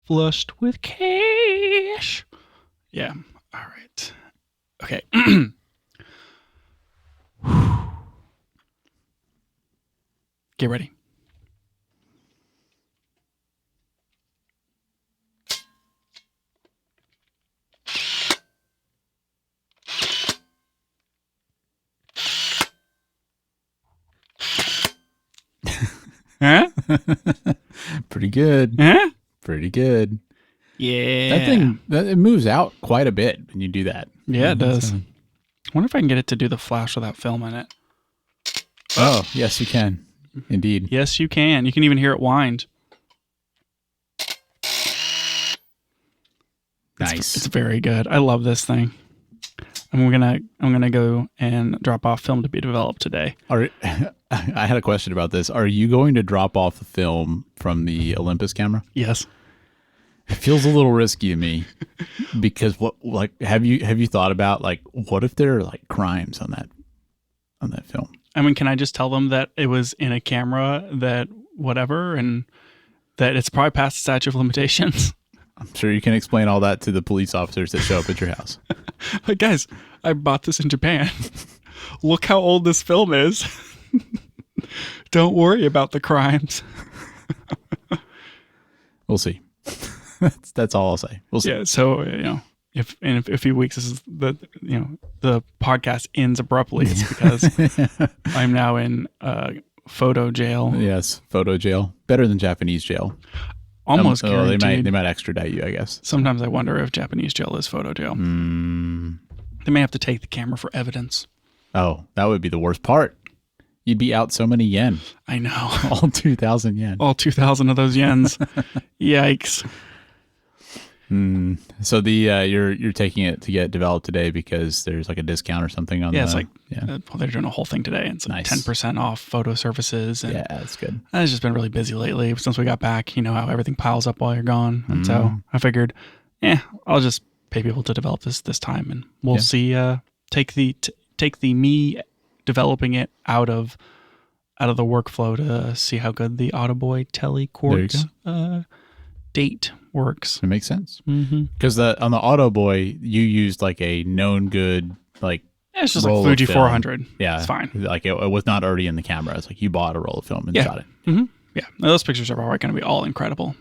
flushed with cash. Yeah. All right. Okay. Get ready. Huh? Pretty good. Huh? Pretty good. Yeah. That thing, it moves out quite a bit when you do that. Yeah, it does. I wonder if I can get it to do the flash without film in it. Oh, yes, you can. Indeed. Yes, you can. You can even hear it wind. Nice. It's very good. I love this thing. I'm gonna go and drop off film to be developed today. I had a question about this. Are you going to drop off the film from the Olympus camera? Yes. It feels a little risky to me because have you thought about what if there are crimes on that film? I mean, can I just tell them that it was in a camera that whatever and that it's probably past the statute of limitations? I'm sure you can explain all that to the police officers that show up at your house. But guys, I bought this in Japan. Look how old this film is. Don't worry about the crimes. We'll see. That's all I'll say. We'll see. Yeah. So if in a few weeks this is the podcast ends abruptly, it's because I'm now in photo jail. Yes, photo jail. Better than Japanese jail. Almost guaranteed. They might extradite you, I guess. Sometimes I wonder if Japanese jail is photo jail. They may have to take the camera for evidence. Oh, that would be the worst part. You'd be out so many yen. I know. All 2,000 yen. All 2,000 of those yens. Yikes. So you're taking it to get developed today because there's a discount or something on it's they're doing a whole thing today. And it's nice. 10% off photo services. And that's good. I've just been really busy lately since we got back. You know how everything piles up while you're gone. And so I figured, I'll just pay people to develop this time and we'll see, take the me developing it out of the workflow to see how good the Autoboy Telecourt date works. It makes sense because on the Autoboy you used a known good it's just like Fuji 400. Yeah, it's fine. It was not already in the camera. It's you bought a roll of film and shot it. Mm-hmm. Yeah, now, those pictures are probably going to be all incredible.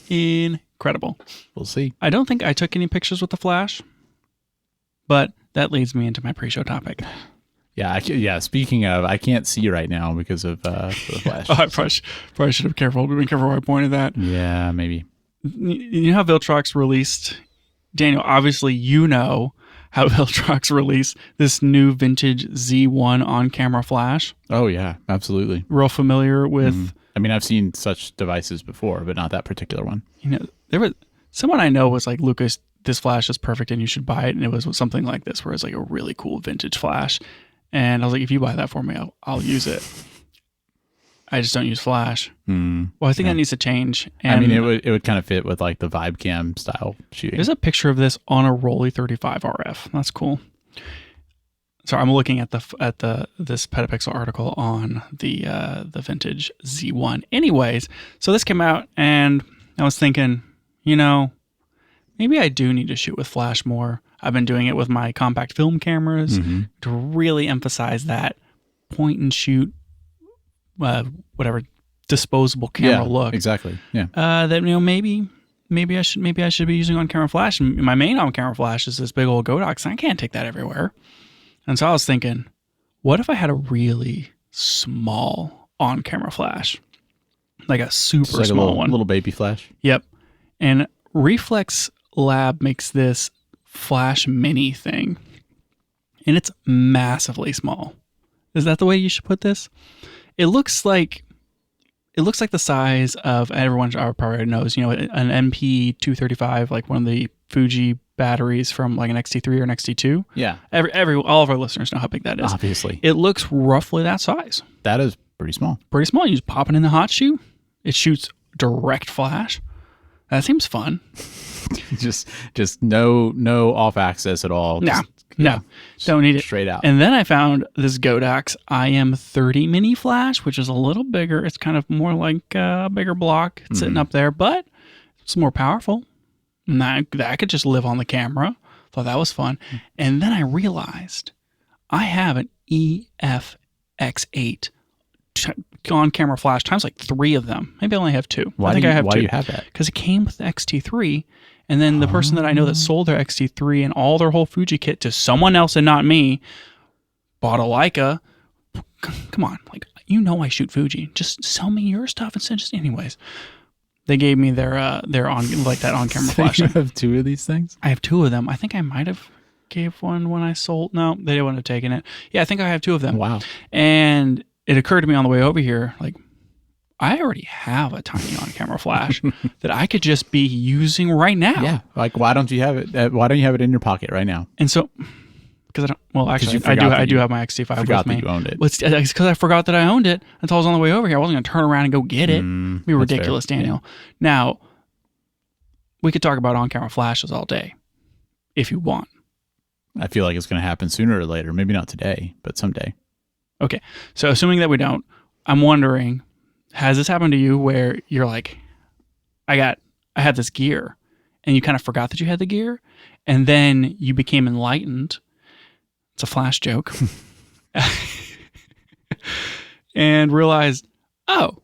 Incredible. We'll see. I don't think I took any pictures with the flash, but that leads me into my pre-show topic. Yeah, speaking of, I can't see right now because of the flash. I probably should have been careful where I pointed that. Yeah, maybe. You know how Viltrox released, Daniel, obviously you know how Viltrox released this new vintage Z1 on-camera flash. Oh, yeah, absolutely. Real familiar with... I mean, I've seen such devices before, but not that particular one. There was someone I know was like, Lucas, this flash is perfect and you should buy it. And it was something like this, where it's a really cool vintage flash. And I was like, if you buy that for me, I'll use it. I just don't use flash. Well, I think that needs to change. And I mean, it would kind of fit with the vibe cam style shooting. There's a picture of this on a Rolly 35 RF. That's cool. So I'm looking at this Petapixel article on the vintage Z1. Anyways, so this came out and I was thinking, maybe I do need to shoot with flash more. I've been doing it with my compact film cameras to really emphasize that point and shoot, whatever disposable camera look. Exactly. Yeah. That maybe I should be using on camera flash. And my main on camera flash is this big old Godox, and I can't take that everywhere. And so I was thinking, what if I had a really small on camera flash, like a super small one, little baby flash? Yep. And Reflex Lab makes this flash mini thing, and it's massively small. Is that the way you should put this? It looks like the size of, everyone probably knows, an MP235, like one of the Fuji batteries from an XT3 or an XT2. Yeah. All of our listeners know how big that is. Obviously. It looks roughly that size. That is pretty small. Pretty small. You just pop it in the hot shoe. It shoots direct flash. That seems fun. just no off access at all. No, don't need it. Straight out. And then I found this Godox IM30 mini flash, which is a little bigger. It's kind of more like a bigger block. It's sitting up there, but It's more powerful. And that could just live on the camera. Thought that was fun. And then I realized I have an EFX8 on camera flash times like 3 of them. Maybe I only have 2. I think I have 2. Why do you have that? Because it came with the XT3. And then the person that I know that sold their XT3 and all their whole Fuji kit to someone else and not me bought a Leica. Come on. Like, you know I shoot Fuji. Just sell me your stuff instead. Just anyways. They gave me their on like that on camera flash. You have 2 of these things? I have 2 of them. I think I might have gave one when I sold. No, they wouldn't have taken it. Yeah, I think I have 2 of them. Wow. And it occurred to me on the way over here, like, I already have a tiny on camera flash that I could just be using right now. Yeah. Like, why don't you have it? Why don't you have it in your pocket right now? And so, because I don't. Well, actually, I do have my XT5 with me. Forgot that you owned it. Well, it's because I forgot that I owned it until I was on the way over here. I wasn't going to turn around and go get it. Be ridiculous, fair. Daniel. Yeah. Now, we could talk about on-camera flashes all day, if you want. I feel like it's going to happen sooner or later. Maybe not today, but someday. Okay, so assuming that we don't, I'm wondering, has this happened to you where you're like, I had this gear, and you kind of forgot that you had the gear, and then you became enlightened. It's a flash joke. And realized, oh,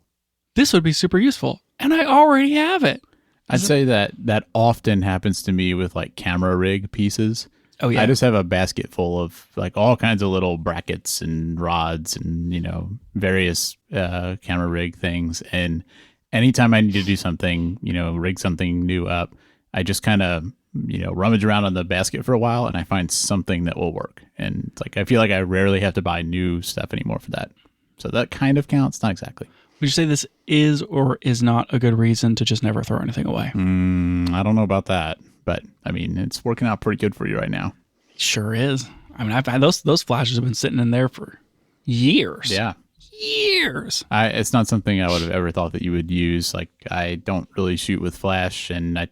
this would be super useful, and I already have it. I'd say that often happens to me with like camera rig pieces. Oh yeah. I just have a basket full of like all kinds of little brackets and rods and, various camera rig things. And anytime I need to do something, rig something new up, I just kind of, rummage around on the basket for a while and I find something that will work. And it's like, I feel like I rarely have to buy new stuff anymore for that. So that kind of counts. Not exactly. Would you say this is or is not a good reason to just never throw anything away? I don't know about that. But, I mean, it's working out pretty good for you right now. Sure is. I mean, I've had those flashes have been sitting in there for years. Yeah. Years. It's not something I would have ever thought that you would use. Like, I don't really shoot with flash. And I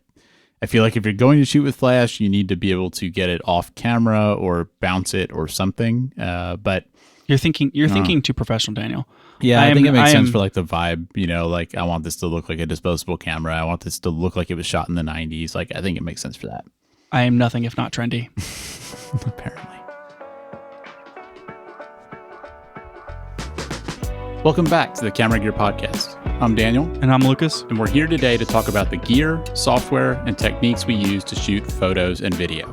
feel like if you're going to shoot with flash, you need to be able to get it off camera or bounce it or something. But you're thinking too professional, Daniel. Yeah, I think it makes sense for like the vibe, like I want this to look like a disposable camera. I want this to look like it was shot in the 90s. Like, I think it makes sense for that. I am nothing if not trendy. Apparently. Welcome back to the Camera Gear Podcast. I'm Daniel. And I'm Lucas. And we're here today to talk about the gear, software, and techniques we use to shoot photos and video.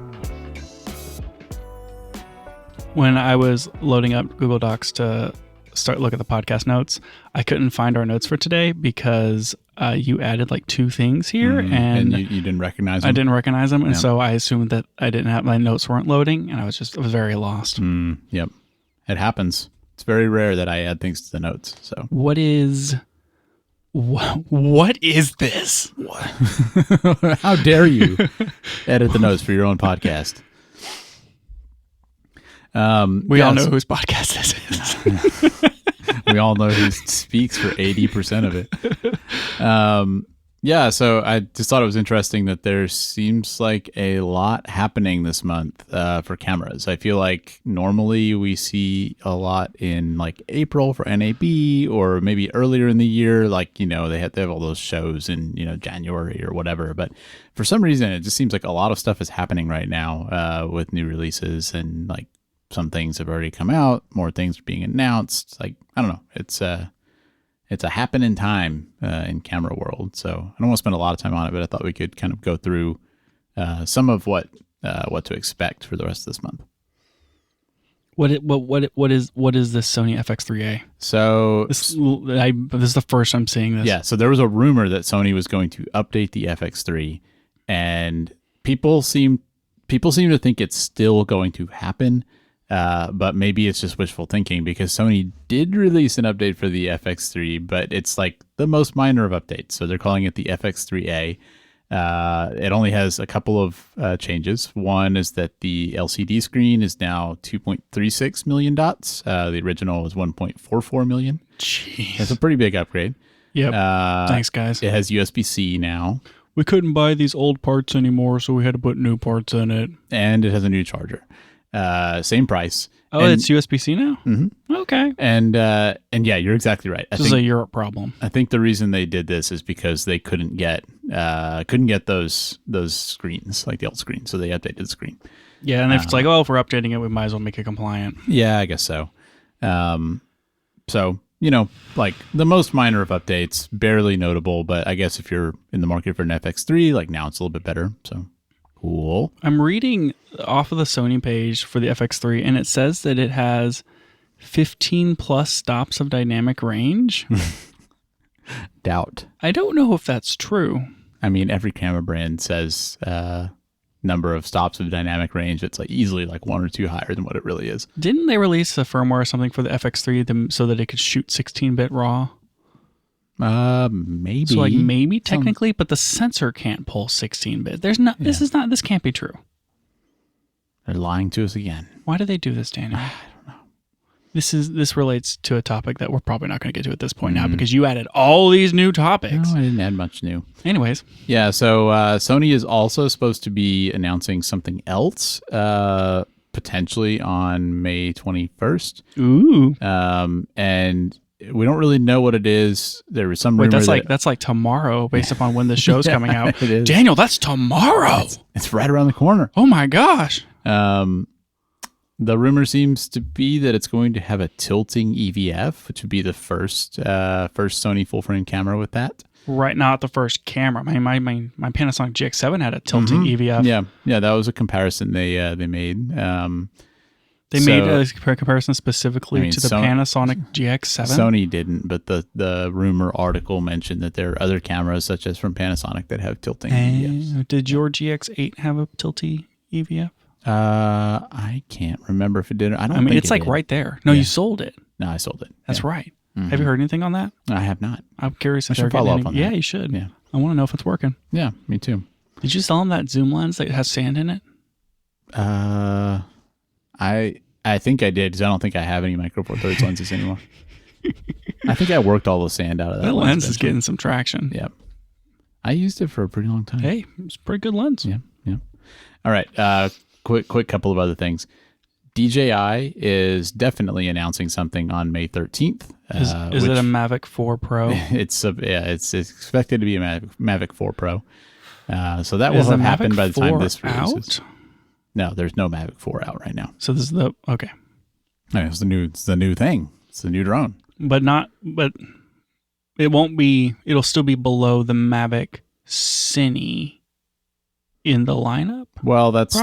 When I was loading up Google Docs to start look at the podcast notes, I couldn't find our notes for today because you added like 2 things here, and you didn't recognize them. I didn't recognize them, and so I assumed that I didn't have my notes weren't loading, and I was very lost. Yep, it happens. It's very rare that I add things to the notes. So what is this? What? How dare you edit the notes for your own podcast? We all know whose podcast this is. We all know who speaks for 80% of it. So I just thought it was interesting that there seems like a lot happening this month for cameras. I feel like normally we see a lot in like April for NAB or maybe earlier in the year, like, they have all those shows in, January or whatever. But for some reason, it just seems like a lot of stuff is happening right now with new releases, and like some things have already come out, more things are being announced. Like, I don't know. It's a happening time in camera world. So I don't want to spend a lot of time on it, but I thought we could kind of go through some of what to expect for the rest of this month. What is this Sony FX3A? So this is the first I'm seeing this. Yeah. So there was a rumor that Sony was going to update the FX3, and people seem to think it's still going to happen. But maybe it's just wishful thinking, because Sony did release an update for the FX3, but it's like the most minor of updates. So they're calling it the FX3A. It only has a couple of changes. One is that the LCD screen is now 2.36 million dots. The original was 1.44 million. Jeez. It's a pretty big upgrade. Yep. Thanks, guys. It has USB-C now. We couldn't buy these old parts anymore, so we had to put new parts in it. And it has a new charger. same price. Oh, and, it's USB-C now? Mm-hmm. Okay. And yeah, you're exactly right. This is a Europe problem. I think the reason they did this is because they couldn't get those screens, like the old screen, so they updated the screen. Yeah, and if it's like, if we're updating it, we might as well make it compliant. Yeah, I guess so. So, like the most minor of updates, barely notable, but I guess if you're in the market for an FX3, like now it's a little bit better. So cool. I'm reading off of the Sony page for the FX3, and it says that it has 15 plus stops of dynamic range. Doubt. I don't know if that's true. I mean, every camera brand says number of stops of dynamic range. It's like easily like 1 or 2 higher than what it really is. Didn't they release a firmware or something for the FX3 so that it could shoot 16-bit RAW? Maybe. So like maybe technically, but the sensor can't pull 16-bit. There's not. Yeah. This can't be true. They're lying to us again. Why do they do this, Daniel? I don't know. This relates to a topic that we're probably not going to get to at this point now because you added all these new topics. No, I didn't add much new. Anyways. Yeah, so Sony is also supposed to be announcing something else, potentially on May 21st. Ooh. And we don't really know what it is. There was some rumor that's like tomorrow based upon when the show's coming out. It is. Daniel, that's tomorrow. It's right around the corner. Oh my gosh. The rumor seems to be that it's going to have a tilting EVF, which would be the first Sony full frame camera with that. Right, not the first camera. My Panasonic GX7 had a tilting EVF. Yeah, that was a comparison they made. They made a comparison specifically to the Panasonic GX7. Sony didn't, but the rumor article mentioned that there are other cameras, such as from Panasonic, that have tilting EVFs. Did your GX8 have a tilty EVF? I can't remember if it did. I mean, it's like did. Right there. No, you sold it. No, I sold it. That's right. Mm-hmm. Have you heard anything on that? I have not. I'm curious if I should follow up on that. Yeah, you should. Yeah. I want to know if it's working. Yeah, me too. Did you sell them that zoom lens that has sand in it? I think I did because I don't think I have any Micro Four Thirds lenses anymore. I think I worked all the sand out of that lens. Lens is getting some traction. Yep. I used it for a pretty long time. Hey, it's a pretty good lens. Yeah. All right. Quick couple of other things. DJI is definitely announcing something on May 13th. Is it a Mavic 4 Pro? It's expected to be a Mavic 4 Pro. So that will have happened by the time this releases. No, there's no Mavic 4 out right now. So this is okay. It's the new thing. It's the new drone. But it won't be. It'll still be below the Mavic Cine in the lineup. Well, that's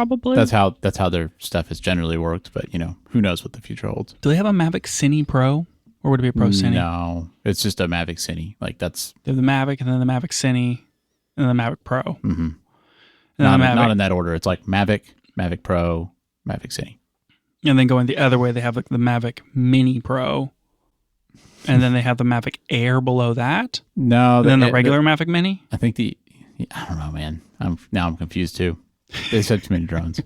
how their stuff has generally worked. But who knows what the future holds. Do they have a Mavic Cine Pro, or would it be a Pro Cine? No, it's just a Mavic Cine. Like that's they have the Mavic, and then the Mavic Cine, and the Mavic Pro. Mm-hmm. Not in that order. It's like Mavic Pro, Mavic Cine. And then going the other way, they have like the Mavic Mini Pro, and then they have the Mavic Air below that. No, and then the regular Mavic Mini. I think I don't know, man. I'm confused too. They said too many drones.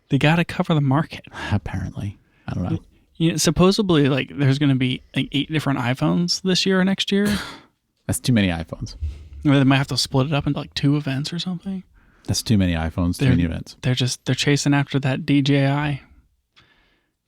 They got to cover the market. Apparently, I don't know. Supposedly, like there's going to be like 8 different iPhones this year or next year. That's too many iPhones. Or they might have to split it up into like 2 events or something. That's too many iPhones, too many events. They're chasing after that DJI.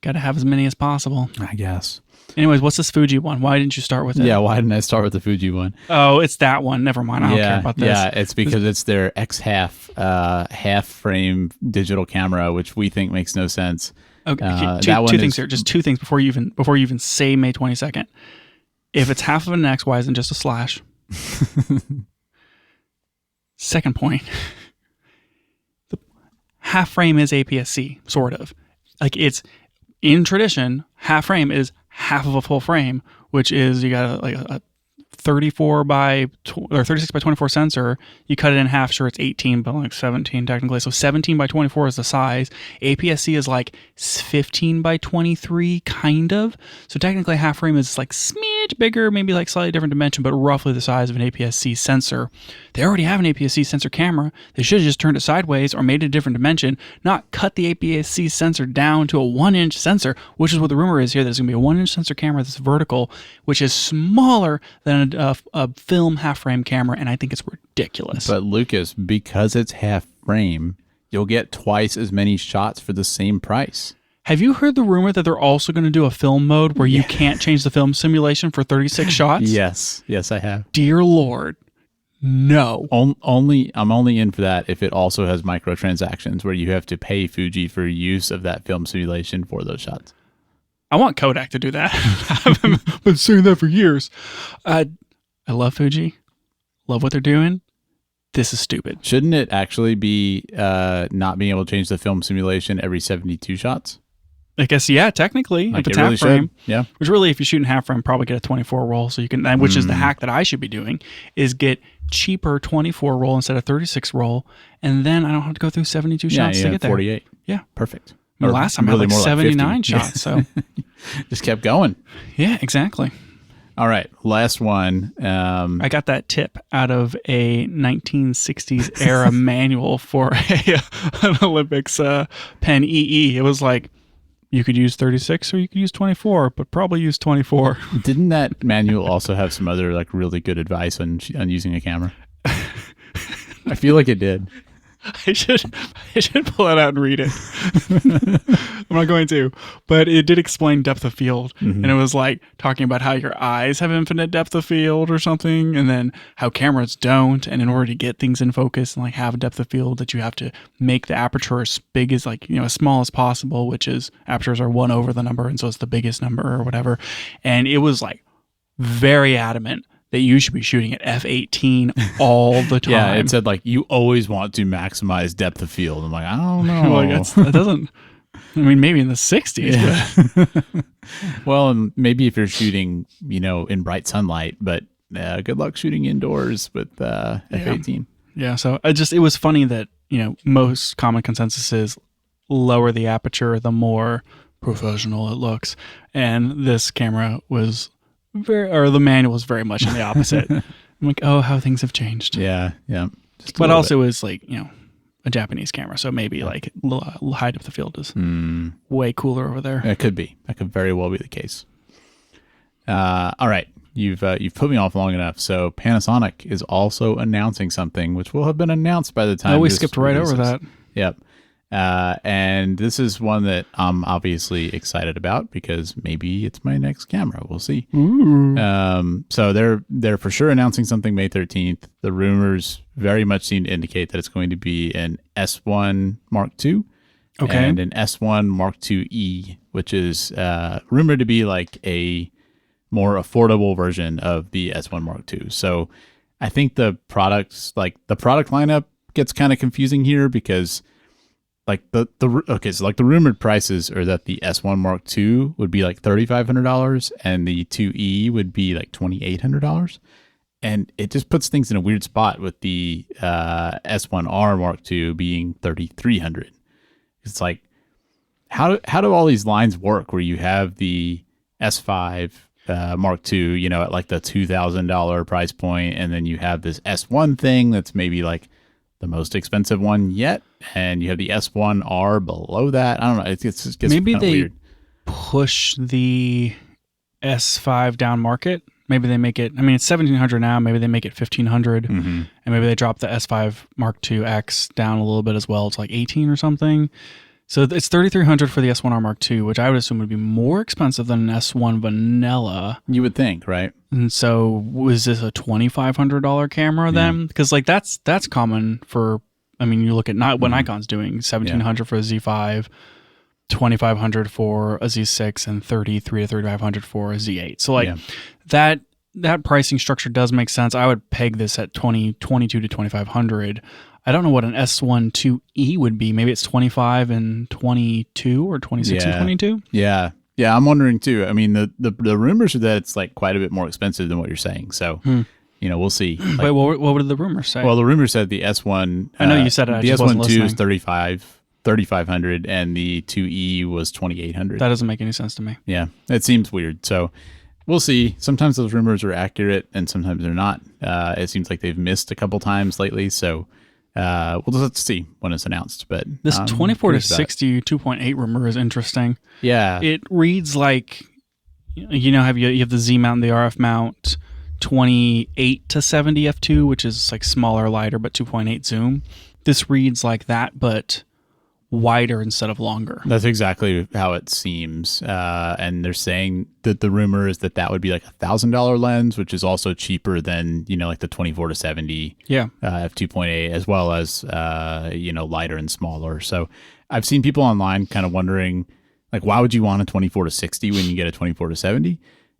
Got to have as many as possible. I guess. Anyways, what's this Fuji one? Why didn't you start with it? Yeah, why didn't I start with the Fuji one? Oh, it's that one. Never mind. I don't care about this. Yeah, it's because it's their X-half frame digital camera, which we think makes no sense. Okay, two things here. Just 2 things before you even say May 22nd. If it's half of an X, why isn't it just a slash? Second point. The half frame is APS-C, sort of. Like it's in tradition, half frame is half of a full frame, which is you got a 34 by or 36 by 24 sensor. You cut it in half, sure it's 18, but like 17 technically. So 17 by 24 is the size. APS-C is like 15 by 23, kind of. So technically half frame is like smidge bigger, maybe like slightly different dimension, but roughly the size of an APS-C sensor. They already have an APS-C sensor camera. They should have just turned it sideways or made it a different dimension, not cut the APS-C sensor down to a 1-inch sensor, which is what the rumor is here. There's going to be a 1-inch sensor camera that's vertical, which is smaller than a film half frame camera, and I think it's ridiculous. But Lucas, because it's half frame, you'll get twice as many shots for the same price. Have you heard the rumor that they're also going to do a film mode where you can't change the film simulation for 36 shots? Yes, I have. Dear Lord, no. I'm only in for that if it also has microtransactions where you have to pay Fuji for use of that film simulation for those shots. I want Kodak to do that. I've been saying that for years. I love Fuji. Love what they're doing. This is stupid. Shouldn't it actually be not being able to change the film simulation every 72 shots? I guess, yeah, technically, Like if it's it really half frame. should. Yeah. Which really, if you shoot in half frame, probably get a 24 roll. So you can, which is the hack that I should be doing, is get cheaper 24 roll instead of 36 roll, and then I don't have to go through 72 shots to get there. 48. Yeah, perfect. I mean, last time I had like 79 shots. So just kept going. Yeah, exactly. All right, last one. I got that tip out of a 1960s era manual for an Olympics pen EE. It was like, you could use 36 or you could use 24, but probably use 24. Didn't that manual also have some other like really good advice on using a camera? I feel like it did. I should pull it out and read it. I'm not going to, but it did explain depth of field, and it was like talking about how your eyes have infinite depth of field or something, and then how cameras don't, and in order to get things in focus and like have a depth of field, that you have to make the aperture as big as as small as possible, which is apertures are 1 over the number, and so it's the biggest number or whatever. And it was like very adamant that you should be shooting at f/18 all the time. Yeah, it said like you always want to maximize depth of field. I'm like, I don't know. That doesn't. I mean, maybe in the 60s. Yeah. But. Well, and maybe if you're shooting, in bright sunlight, but good luck shooting indoors with f/18. Yeah. So it was funny that most common consensus is lower the aperture, the more professional it looks, and this camera was. The manual was very much in the opposite. I'm like, oh, how things have changed. Yeah. But also it was like, a Japanese camera. So maybe like high depth of field is way cooler over there. It could be. That could very well be the case. All right. You've put me off long enough. So Panasonic is also announcing something which will have been announced by the time. Oh, we skipped right over that. Yep. And this is one that I'm obviously excited about because maybe it's my next camera. We'll see. So they're for sure announcing something May 13th. The rumors very much seem to indicate that it's going to be an S1 Mark II and an S1 Mark IIe, which is rumored to be like a more affordable version of the S1 Mark II. So I think the product lineup gets kind of confusing here because like the rumored prices are that the S1 Mark II would be like $3,500 and the 2E would be like $2,800, and it just puts things in a weird spot with the S1R Mark II being $3,300. It's like how do all these lines work where you have the S5 Mark II, at like the $2,000 price point, and then you have this S1 thing that's maybe like the most expensive one yet, and you have the S1R below that. I don't know. It just gets maybe they weird. Push the S5 down market. Maybe they make it. I mean, it's $1,700 now. Maybe they make it $1,500, and maybe they drop the S5 Mark II X down a little bit as well. It's like $1,800 or something. So it's $3,300 for the S1R Mark II, which I would assume would be more expensive than an S1 Vanilla. You would think, right? And so was this a $2,500 camera then? Because like that's common for. I mean, you look at what Nikon's doing: $1,700 for a Z5, $2,500 for a Z6, and $3,300 to $3,500 for a Z8. So like that pricing structure does make sense. I would peg this at $2,200 to $2,500. I don't know what an S1 2E would be. Maybe it's 25 and 22 or 26 and 22. Yeah, I'm wondering too. I mean, the rumors are that it's like quite a bit more expensive than what you're saying. So, we'll see. Like, wait, what did the rumors say? Well, the rumor said the S1. I know you said it. The S1 II is $3,500, and the 2E was $2,800. That doesn't make any sense to me. Yeah, it seems weird. So. We'll see. Sometimes those rumors are accurate, and sometimes they're not. It seems like they've missed a couple times lately. So. We'll just see when it's announced, but this 24 to 60 2.8 rumor is interesting. Yeah, it reads like you have the Z mount and the RF mount 28 to 70 f2, which is like smaller, lighter, but 2.8 zoom. This reads like that, but wider instead of longer. That's exactly how it seems. And they're saying that the rumor is that would be like $1,000 lens, which is also cheaper than, like the 24 to 70 f2.8, as well as, lighter and smaller. So I've seen people online kind of wondering, like, why would you want a 24 to 60 when you get a 24 to 70?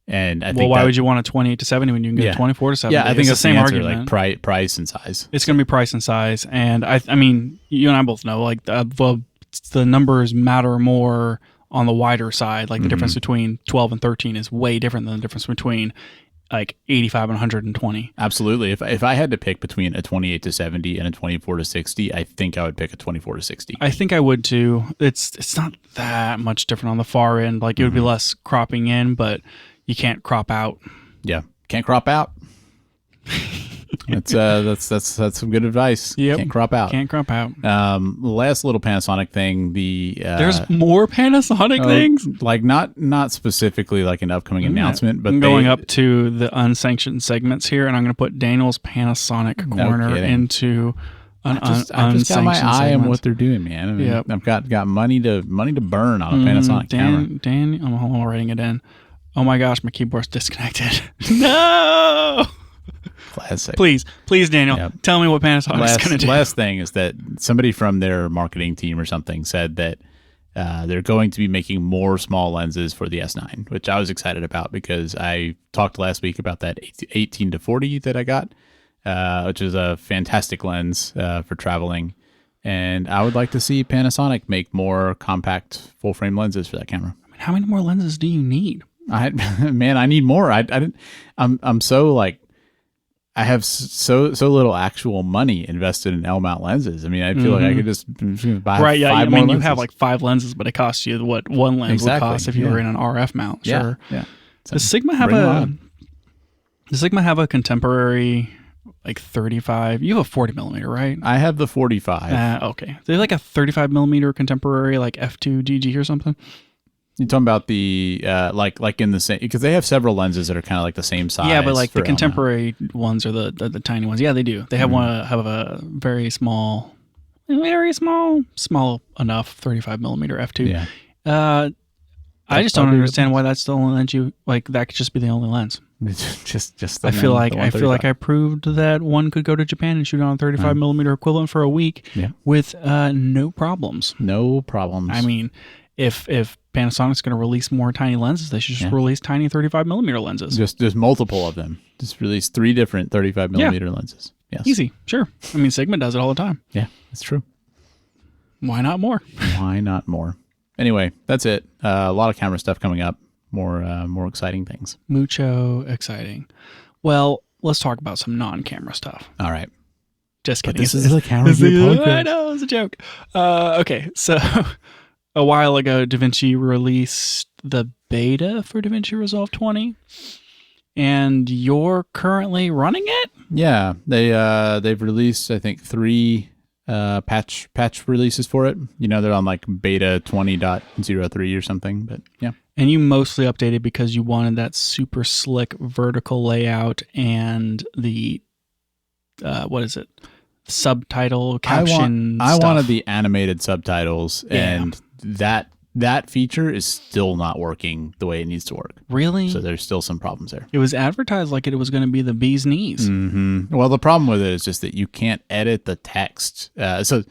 And I think why would you want a 28 to 70 when you can get a 24 to 70? Yeah, I think it's that's the same answer, argument. Like price and size. It's going to be price and size. And I mean, you and I both know, like the numbers matter more on the wider side. Like the difference between 12 and 13 is way different than the difference between like 85 and 120. Absolutely. If I had to pick between a 28 to 70 and a 24 to 60, I think I would pick a 24 to 60. I think I would too. It's not that much different on the far end. Like it would be less cropping in, but you can't crop out. Yeah, can't crop out. That's some good advice. Yep. Can't crop out. Can't crop out. Last little Panasonic thing. There's more Panasonic things. Like not specifically like an upcoming announcement, but I'm going up to the unsanctioned segments here, and I'm going to put Daniel's Panasonic corner into an I've just got my eye on what they're doing, man. I mean, I've got money to burn on a Panasonic camera. Dan, I'm writing it in. Oh my gosh, my keyboard's disconnected. No. Classic. Please, Daniel, tell me what Panasonic's going to do. Last thing is that somebody from their marketing team or something said that they're going to be making more small lenses for the S9, which I was excited about because I talked last week about that 18 to 40 that I got, which is a fantastic lens for traveling. And I would like to see Panasonic make more compact full frame lenses for that camera. I mean, how many more lenses do you need? I need more. I'm so like, I have so little actual money invested in L-mount lenses. I mean, I feel like I could just buy five more I mean, lenses. you have like 5 lenses, but it costs you what one lens would cost if you were in an RF mount. Sure. Yeah. So Does Sigma have a contemporary like 35? You have a 40 millimeter, right? I have the 45. Okay. They like a 35 millimeter contemporary, like F2 GG or something. You're talking about the like in the same, because they have several lenses that are kind of like the same size. Yeah, but like the contemporary ones are the tiny ones. Yeah, they do. They have a very small enough 35 millimeter F2. Yeah. I just don't understand why that's the only lens you like. That could just be the only lens. just I feel like I proved that one could go to Japan and shoot on a 35 millimeter equivalent for a week with no problems. No problems. I mean, if Panasonic's going to release more tiny lenses, they should just release tiny 35 millimeter lenses. Just multiple of them. Just release 3 different 35 millimeter lenses. Yes. Easy. Sure. I mean, Sigma does it all the time. Yeah, that's true. Why not more? Why not more? Anyway, that's it. A lot of camera stuff coming up. More exciting things. Mucho exciting. Well, let's talk about some non-camera stuff. All right. Just kidding. This is a camera review podcast. I know, it's a joke. Okay, so a while ago, Davinci released the beta for Davinci Resolve 20, and you're currently running it? Yeah, they've released, I think, 3 patch releases for it. They're on like beta 20.03 or something, but yeah. And you mostly updated because you wanted that super slick vertical layout and the subtitle caption I stuff. wanted the animated subtitles, and that feature is still not working the way it needs to work. Really? So there's still some problems there. It was advertised like it was going to be the bee's knees. Mm-hmm. Well, the problem with it is just that you can't edit the text. So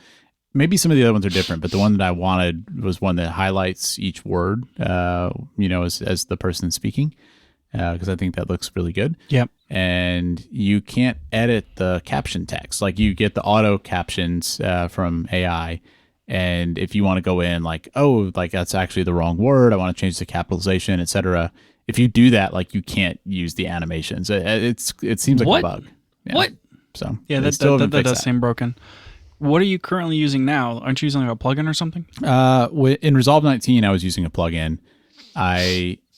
maybe some of the other ones are different, but the one that I wanted was one that highlights each word, as the person speaking, because I think that looks really good. Yep. And you can't edit the caption text. Like you get the auto captions from AI. And if you want to go in like, oh, like that's actually the wrong word, I want to change the capitalization, etc. If you do that, like you can't use the animations. It seems like a bug. Yeah. What? So yeah, that does seem broken. What are you currently using now? Aren't you using like a plugin or something? In Resolve 19, I was using a plugin.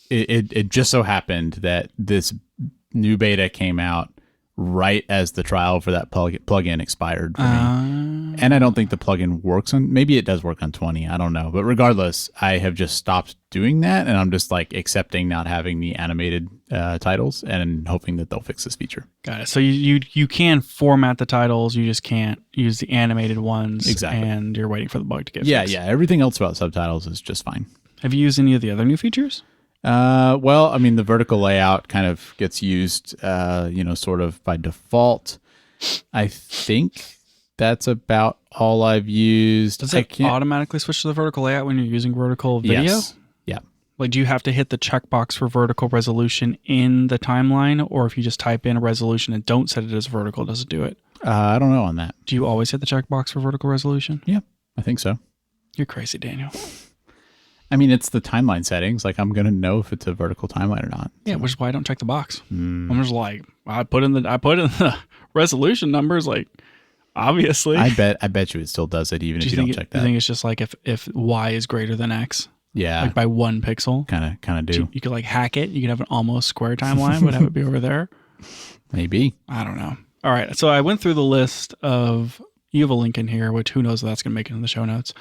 It just so happened that this new beta came out right as the trial for that plugin expired for me. And I don't think the plugin works on, maybe it does work on 20. I don't know. But regardless, I have just stopped doing that. And I'm just like accepting not having the animated titles and hoping that they'll fix this feature. Got it. So you can format the titles. You just can't use the animated ones. Exactly. And you're waiting for the bug to get Yeah, fixed. yeah. Everything else about subtitles is just fine. Have you used any of the other new features? Well, I mean, the vertical layout kind of gets used, sort of by default. I think that's about all I've used. Does it automatically switch to the vertical layout when you're using vertical video? Yes. Yeah. Like, do you have to hit the checkbox for vertical resolution in the timeline? Or if you just type in a resolution and don't set it as vertical, does it do it? I don't know on that. Do you always hit the checkbox for vertical resolution? Yeah, I think so. You're crazy, Daniel. I mean, it's the timeline settings. Like, I'm going to know if it's a vertical timeline or not. Yeah, which is why I don't check the box. I'm just like, I put in the resolution numbers, like, obviously. I bet you it still does it even if you don't check that. I think it's just like if Y is greater than X. Yeah. Like by 1 pixel. Kind of do. You could like hack it. You could have an almost square timeline, but have it be over there. Maybe. I don't know. All right. So I went through the list of, you have a link in here, which who knows if that's going to make it in the show notes.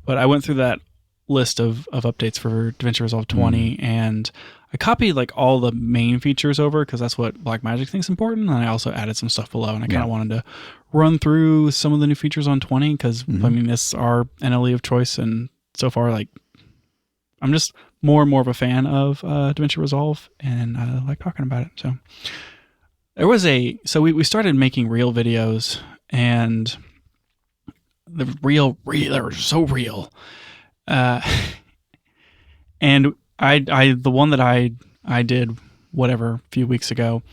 But I went through that list of updates for Davinci Resolve 20 and I copied like all the main features over because that's what Blackmagic thinks important. And I also added some stuff below and I kind of wanted to run through some of the new features on 20 because I mean, this is our NLE of choice. And so far, like, I'm just more and more of a fan of Davinci Resolve and I like talking about it. So there was we started making reel videos and the they were so real. And the one that I did whatever a few weeks ago,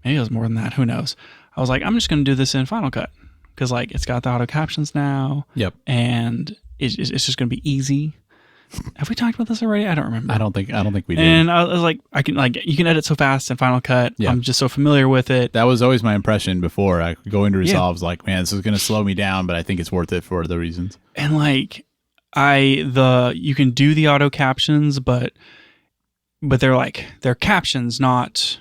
maybe it was more than that, who knows. I was like, I'm just going to do this in Final Cut because like it's got the auto captions now. Yep. And it's just going to be easy. Have we talked about this already? I don't remember. I don't think we did. And I was like, you can edit so fast in Final Cut. Yep. I'm just so familiar with it. That was always my impression before I go into Resolve. Like, man, this is going to slow me down, but I think it's worth it for other reasons. And like, you can do the auto captions, but they're captions, not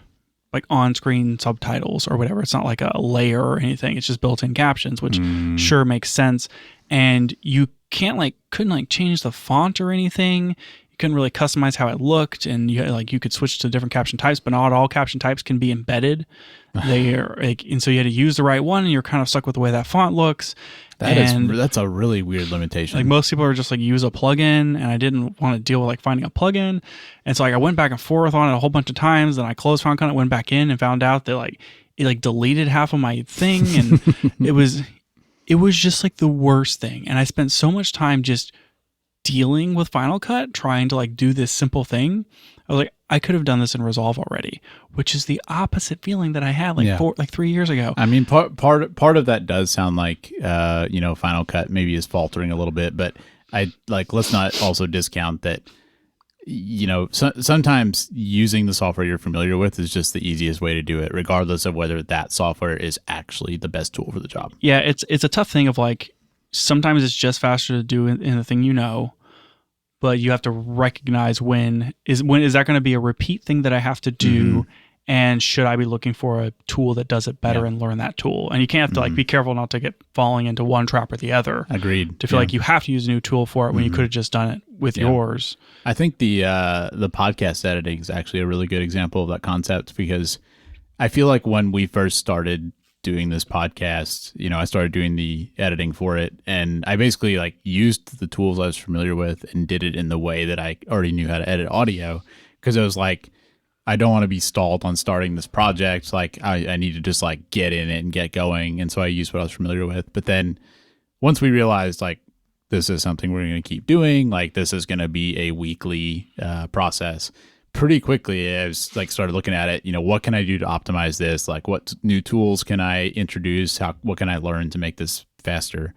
like on-screen subtitles or whatever. It's not like a layer or anything. It's just built-in captions, which sure makes sense. And you couldn't change the font or anything. You couldn't really customize how it looked, and you could switch to different caption types, but not all caption types can be embedded. And so you had to use the right one, and you're kind of stuck with the way that font looks. That's a really weird limitation. Like most people are just like use a plugin, and I didn't want to deal with like finding a plugin, and so like I went back and forth on it a whole bunch of times. Then I closed Final Cut, went back in, and found out that it deleted half of my thing, and it was just like the worst thing. And I spent so much time just dealing with Final Cut, trying to do this simple thing. I was like, I could have done this in Resolve already, which is the opposite feeling that I had 3 years ago. I mean, part of that does sound like, Final Cut maybe is faltering a little bit, but let's not also discount that, sometimes using the software you're familiar with is just the easiest way to do it, regardless of whether that software is actually the best tool for the job. Yeah, it's a tough thing of sometimes it's just faster to do in the thing but you have to recognize when is that going to be a repeat thing that I have to do, and should I be looking for a tool that does it better and learn that tool? And you can't have to be careful not to get falling into one trap or the other. Agreed. To feel like you have to use a new tool for it when you could have just done it with yours. I think the podcast editing is actually a really good example of that concept, because I feel like when we first started doing this podcast, I started doing the editing for it, and I basically used the tools I was familiar with and did it in the way that I already knew how to edit audio, because it was like, I don't want to be stalled on starting this project. I need to just get in it and get going. And so I used what I was familiar with. But then once we realized this is something we're going to keep doing, this is going to be a weekly process, pretty quickly I was started looking at it, what can I do to optimize this? What new tools can I introduce? What can I learn to make this faster?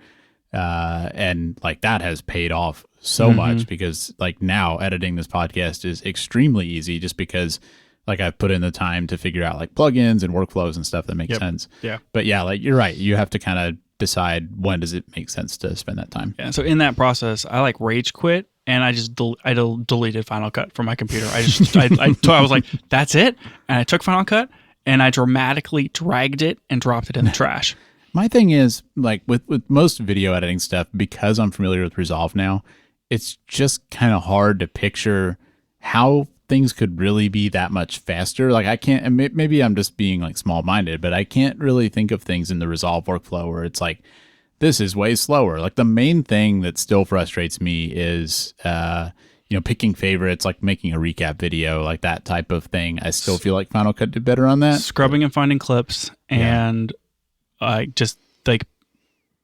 And that has paid off so much, because now editing this podcast is extremely easy, just because I've put in the time to figure out plugins and workflows and stuff that makes sense. Yeah. But yeah, you're right. You have to kind of decide when does it make sense to spend that time. Yeah. So in that process, I rage quit, and I just deleted Final Cut from my computer. I was like, that's it. And I took Final Cut and I dramatically dragged it and dropped it in the trash. My thing is, like with most video editing stuff, because I'm familiar with Resolve now, it's just kind of hard to picture how things could really be that much faster. Like I can't, and maybe I'm just being like small minded, but I can't really think of things in the Resolve workflow where it's like, this is way slower. Like the main thing that still frustrates me is, picking favorites, like making a recap video, like that type of thing. I still feel like Final Cut did better on that. Scrubbing and finding clips, and just like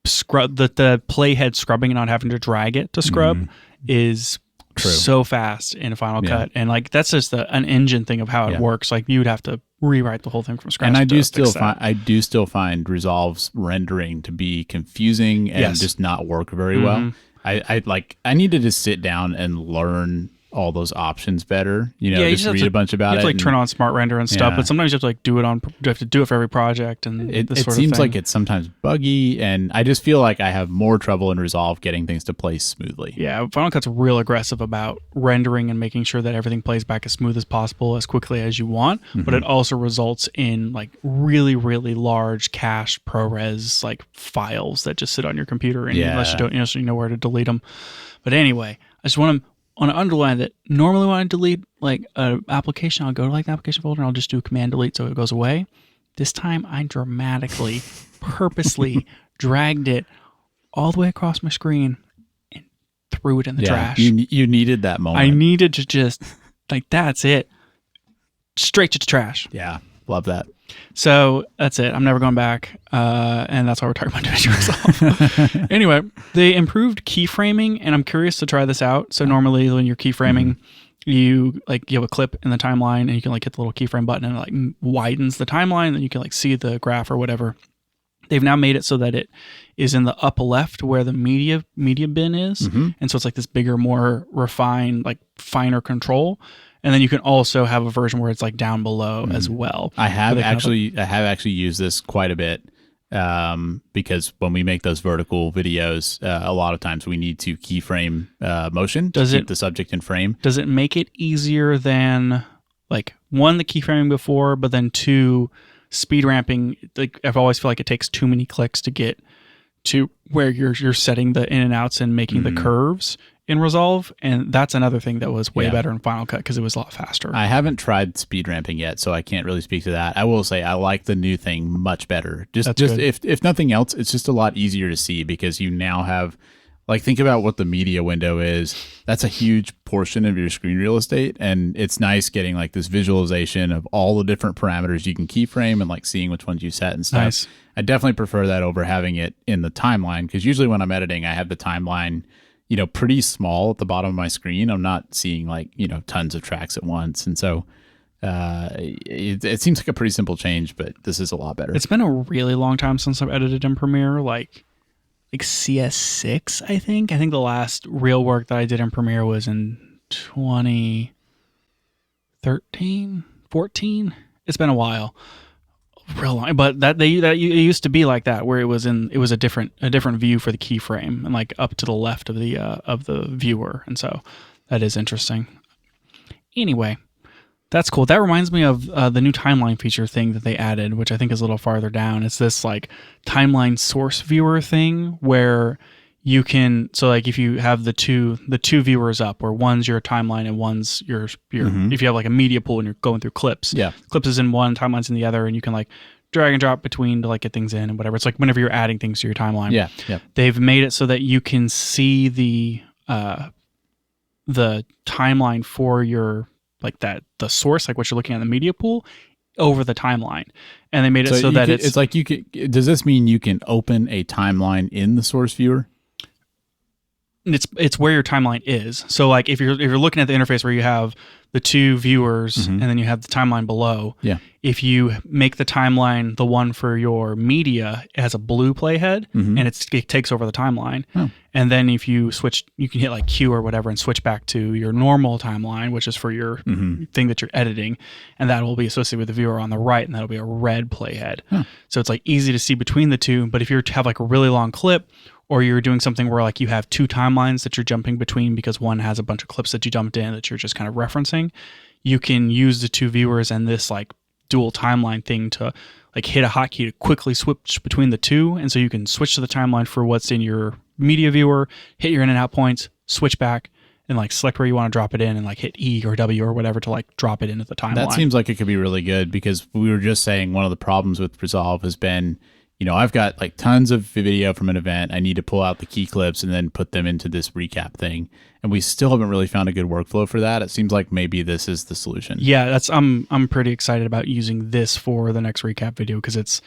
scrub the playhead scrubbing and not having to drag it to scrub is so fast in Final Cut. And like that's just an engine thing of how it works. Like you would have to rewrite the whole thing from scratch. And I do still find Resolve's rendering to be confusing and just not work very well. I needed to sit down and learn all those options better. Just read a bunch about it. You have to like turn on smart render and stuff, but sometimes you have to like do it for every project. And it seems like it's sometimes buggy, and I just feel like I have more trouble in Resolve getting things to play smoothly. Yeah, Final Cut's real aggressive about rendering and making sure that everything plays back as smooth as possible, as quickly as you want. But it also results in like really, really large cached ProRes like files that just sit on your computer, and unless you don't, so you know where to delete them. But anyway, I just want to underline that normally when I delete like an application, I'll go to like the application folder and I'll just do command delete so it goes away. This time I dramatically, purposely dragged it all the way across my screen and threw it in the trash. You needed that moment. I needed to just like, that's it. Straight to the trash. Yeah. Love that. So that's it. I'm never going back. And that's why we're talking about Davinci Resolve. Anyway, they improved keyframing, and I'm curious to try this out. So normally when you're keyframing, you have a clip in the timeline and you can like hit the little keyframe button and it like widens the timeline, and you can like see the graph or whatever. They've now made it so that it is in the upper left where the media bin is. And so it's like this bigger, more refined, like finer control. And then you can also have a version where it's like down below as well. I have actually used this quite a bit because when we make those vertical videos, a lot of times we need to keyframe motion to keep the subject in frame. Does it make it easier than like one, the keyframing before, but then two, speed ramping? Like I've always feel like it takes too many clicks to get to where you're setting the in and outs and making the curves in Resolve, and that's another thing that was way better in Final Cut because it was a lot faster. I haven't tried speed ramping yet, so I can't really speak to that. I will say I like the new thing much better. Just if nothing else, it's just a lot easier to see because you now have, like, think about what the media window is. That's a huge portion of your screen real estate, and it's nice getting like this visualization of all the different parameters you can keyframe and like seeing which ones you set and stuff. Nice. I definitely prefer that over having it in the timeline because usually when I'm editing, I have the timeline pretty small at the bottom of my screen. I'm not seeing like, tons of tracks at once. And so it seems like a pretty simple change, but this is a lot better. It's been a really long time since I've edited in Premiere, like CS6, I think. I think the last real work that I did in Premiere was in 2013, 14. It's been a while. Real long, but it used to be like that, where it was a different view for the keyframe and like up to the left of the viewer, and so that is interesting. Anyway, that's cool. That reminds me of the new timeline feature thing that they added, which I think is a little farther down. It's this like timeline source viewer thing where you can, so like if you have the two viewers up, where one's your timeline and one's your if you have like a media pool and you're going through clips, clips is in one, timeline's in the other, and you can like drag and drop between to like get things in and whatever. It's like whenever you're adding things to your timeline. They've made it so that you can see the timeline for your like the source, like what you're looking at in the media pool, over the timeline. And they made it so that it's like you can. Does this mean you can open a timeline in the source viewer? It's where your timeline is. So like if you're looking at the interface where you have the two viewers and then you have the timeline below, if you make the timeline the one for your media, it has a blue playhead and it takes over the timeline. And then if you switch, you can hit like Q or whatever and switch back to your normal timeline, which is for your thing that you're editing, and that will be associated with the viewer on the right, and that'll be a red playhead. So it's like easy to see between the two. But if you have like a really long clip, or you're doing something where like you have two timelines that you're jumping between because one has a bunch of clips that you dumped in that you're just kind of referencing, you can use the two viewers and this like dual timeline thing to like hit a hotkey to quickly switch between the two. And so you can switch to the timeline for what's in your media viewer, hit your in and out points, switch back, and like select where you want to drop it in and like hit E or W or whatever to like drop it into the timeline. That seems like it could be really good, because we were just saying one of the problems with Resolve has been, I've got like tons of video from an event. I need to pull out the key clips and then put them into this recap thing. And we still haven't really found a good workflow for that. It seems like maybe this is the solution. Yeah, I'm pretty excited about using this for the next recap video, because it's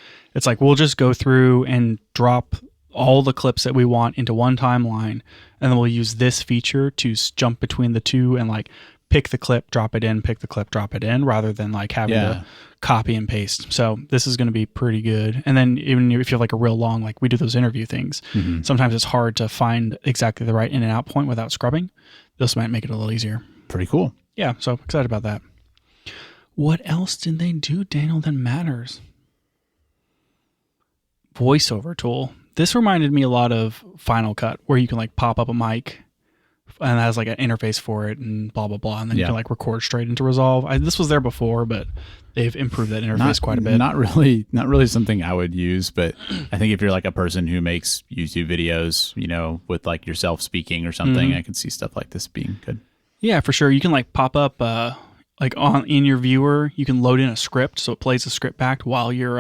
like we'll just go through and drop all the clips that we want into one timeline, and then we'll use this feature to jump between the two and like pick the clip, drop it in, pick the clip, drop it in, rather than like having to copy and paste. So this is going to be pretty good. And then even if you have like a real long, like we do those interview things, sometimes it's hard to find exactly the right in and out point without scrubbing. This might make it a little easier. Pretty cool. Yeah, so excited about that. What else did they do, Daniel, that matters? Voiceover tool. This reminded me a lot of Final Cut, where you can like pop up a mic and it has like an interface for it and blah, blah, blah. And then you can like record straight into Resolve. This was there before, but they've improved that interface quite a bit. Not really something I would use, but I think if you're like a person who makes YouTube videos, with like yourself speaking or something, I can see stuff like this being good. Yeah, for sure. You can like pop up like in your viewer, you can load in a script. So it plays the script back while you're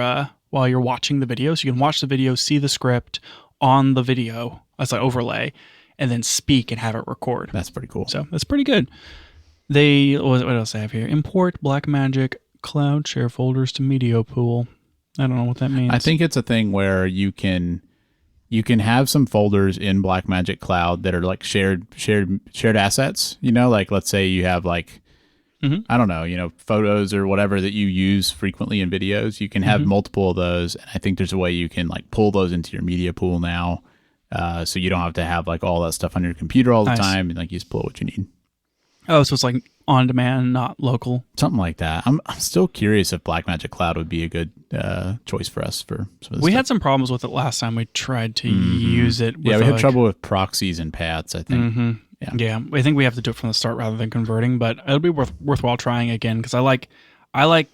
watching the video. So you can watch the video, see the script on the video as an overlay, and then speak and have it record. That's pretty cool. So that's pretty good. What else I have here? Import Blackmagic Cloud Share folders to Media Pool. I don't know what that means. I think it's a thing where you can have some folders in Blackmagic Cloud that are like shared assets. Like let's say you have like, I don't know, photos or whatever that you use frequently in videos. You can have multiple of those. And I think there's a way you can like pull those into your media pool now. So you don't have to have like all that stuff on your computer all the time, and like you just pull what you need. Oh, so it's like on demand, not local. Something like that. I'm still curious if Blackmagic Cloud would be a good choice for us for some of this We stuff. had some problems with it last time we tried to use it. We had trouble with proxies and paths, I think. Yeah, I think we have to do it from the start rather than converting, but it'll be worthwhile trying again, because I like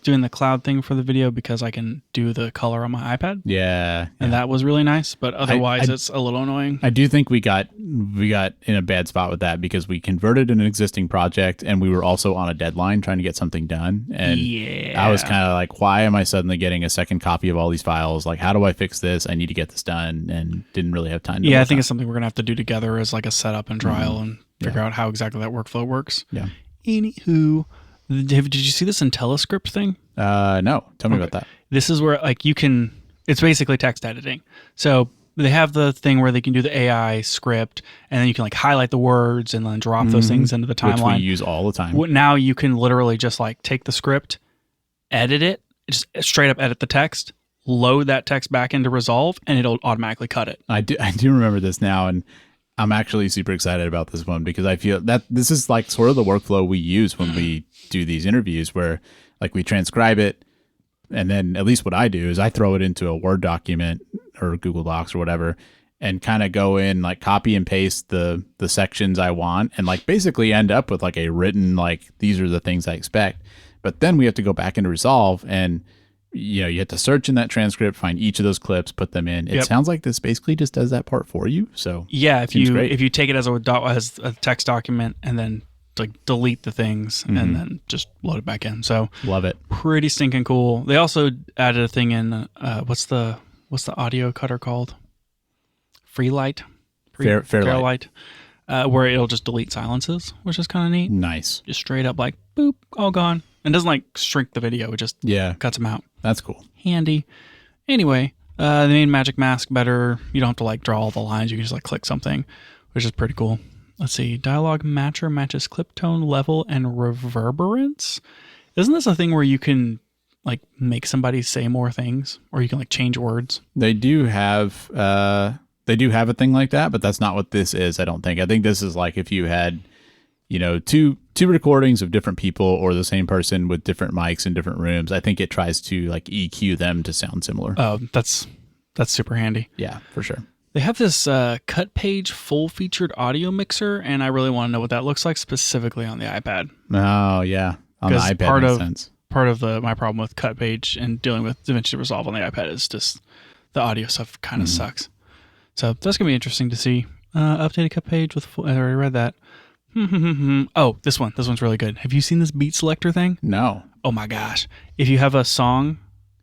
doing the cloud thing for the video because I can do the color on my iPad. Yeah. And that was really nice, but otherwise it's a little annoying. I do think we got in a bad spot with that, because we converted an existing project and we were also on a deadline trying to get something done. And I was kind of like, why am I suddenly getting a second copy of all these files? Like, how do I fix this? I need to get this done, and didn't really have time to I think it's something we're going to have to do together as like a setup and trial and figure out how exactly that workflow works. Yeah. Anywho, did you see this IntelliScript thing? No. Tell me about that. This is where like it's basically text editing. So they have the thing where they can do the AI script, and then you can like highlight the words and then drop those things into the timeline. Which we use all the time. Now you can literally just like take the script, edit it, just straight up edit the text, load that text back into Resolve, and it'll automatically cut it. I do remember this now, and I'm actually super excited about this one, because I feel that this is like sort of the workflow we use when we do these interviews, where like we transcribe it, and then at least what I do is I throw it into a Word document or Google Docs or whatever, and kind of go in, like copy and paste the sections I want, and like basically end up with like a written, like these are the things I expect. But then we have to go back into Resolve, and you have to search in that transcript, find each of those clips, put them in. It sounds like this basically just does that part for you. So yeah, if you take it as a text document and then like delete the things and then just load it back in. So love it. Pretty stinking cool. They also added a thing in what's the audio cutter called? Fairlight, where it'll just delete silences, which is kind of neat. Nice. Just straight up like boop, all gone. And doesn't like shrink the video. It just cuts them out. That's cool. Handy. Anyway, they made Magic Mask better. You don't have to like draw all the lines. You can just like click something, which is pretty cool. Let's see. Dialogue Matcher matches clip tone, level, and reverberance. Isn't this a thing where you can like make somebody say more things, or you can like change words? They do have a thing like that, but that's not what this is. I don't think. I think this is like if you had, two recordings of different people or the same person with different mics in different rooms. I think it tries to like EQ them to sound similar. Oh, that's super handy. Yeah, for sure. They have this cut page full featured audio mixer, and I really want to know what that looks like specifically on the iPad. Oh yeah, on the iPad makes sense. part of my problem with Cut Page and dealing with Davinci Resolve on the iPad is just the audio stuff kind of sucks. So that's gonna be interesting to see. Updated Cut Page with full. I already read that. Oh, this one's really good. Have you seen this beat selector thing? No. Oh my gosh! If you have a song,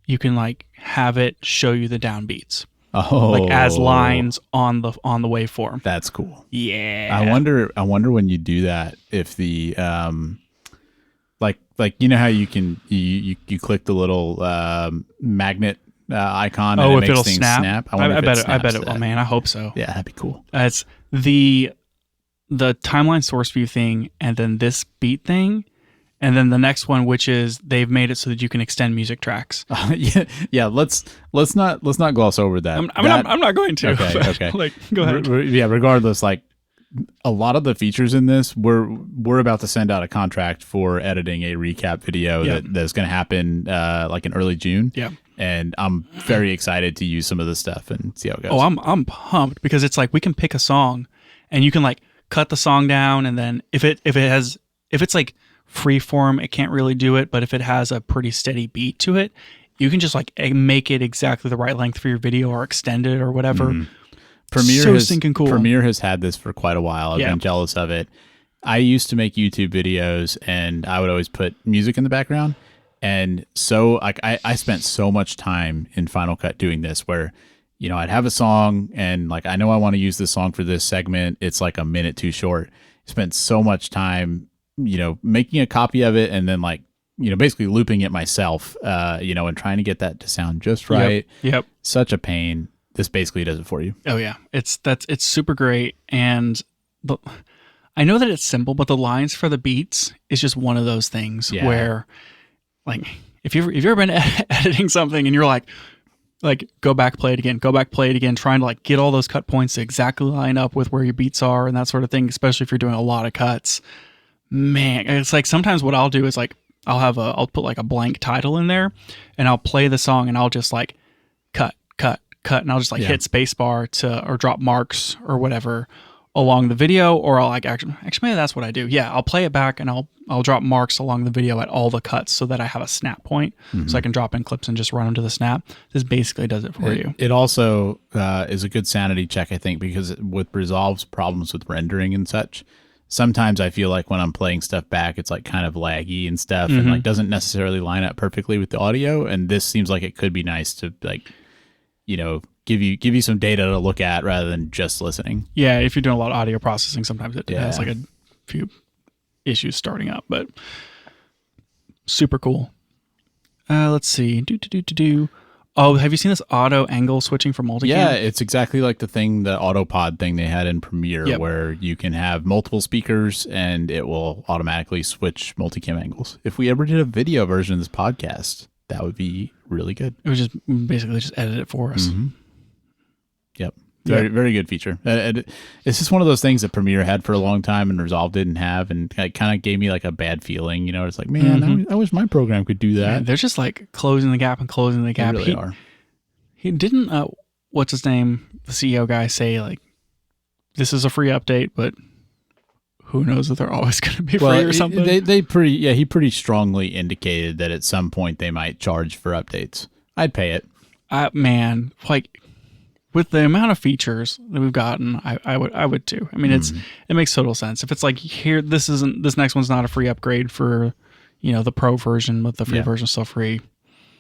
you can like have it show you the downbeats. Oh, like as lines on the waveform. That's cool. Yeah. I wonder when you do that if the like you know how you can you click the little magnet icon and it makes it'll things snap. I bet it. Oh man, I hope so. Yeah, that'd be cool. It's the timeline source view thing, and then this beat thing. And then the next one, which is they've made it so that you can extend music tracks. Yeah. Let's not gloss over that. I'm not going to. Okay. Like, go ahead. Regardless, like a lot of the features in this, we're about to send out a contract for editing a recap video that's going to happen like in early June. Yeah. And I'm very excited to use some of this stuff and see how it goes. Oh, I'm pumped because it's like we can pick a song, and you can like cut the song down, and then if it's like free form, it can't really do it, but if it has a pretty steady beat to it, you can just like make it exactly the right length for your video or extend it or whatever. Stinking cool. Premiere has had this for quite a while. I've been jealous of it. I used to make YouTube videos and I would always put music in the background, and so like I spent so much time in Final Cut doing this where I'd have a song and like I know I want to use this song for this segment, it's like a minute too short. Spent so much time making a copy of it and then like, basically looping it myself, and trying to get that to sound just right. Yep. Such a pain. This basically does it for you. Oh yeah. It's super great. And I know that it's simple, but the lines for the beats is just one of those things where like, if you've ever been editing something and you're like, go back, play it again, trying to like get all those cut points to exactly line up with where your beats are and that sort of thing, especially if you're doing a lot of cuts. Man, it's like sometimes what I'll do is like I'll put like a blank title in there and I'll play the song and I'll just like cut and I'll just like hit spacebar or drop marks or whatever along the video, or I'll like actually maybe that's what I do. Yeah, I'll play it back and I'll drop marks along the video at all the cuts so that I have a snap point, so I can drop in clips and just run them to the snap. This basically does it for you. It also is a good sanity check, I think, because with Resolve's problems with rendering and such, sometimes I feel like when I'm playing stuff back, it's like kind of laggy and stuff and like doesn't necessarily line up perfectly with the audio. And this seems like it could be nice to like, give you some data to look at rather than just listening. Yeah. If you're doing a lot of audio processing, sometimes it has like a few issues starting up, but super cool. Let's see. Oh, have you seen this auto angle switching for multicam? Yeah, it's exactly like the auto pod thing they had in Premiere, where you can have multiple speakers and it will automatically switch multicam angles. If we ever did a video version of this podcast, that would be really good. It would just basically just edit it for us. Yep. Very good feature. It's just one of those things that Premiere had for a long time and Resolve didn't have, and it kind of gave me like a bad feeling. It's like, man, I wish my program could do that. Yeah, they're just like closing the gap. They really are. He didn't, what's his name, the CEO guy, say like, this is a free update, but who knows if they're always going to be free or something? He pretty strongly indicated that at some point they might charge for updates. I'd pay it. Man, like with the amount of features that we've gotten, I would too. I mean, it makes total sense. If it's like here, this next one's not a free upgrade for, the pro version, but the free version is still free.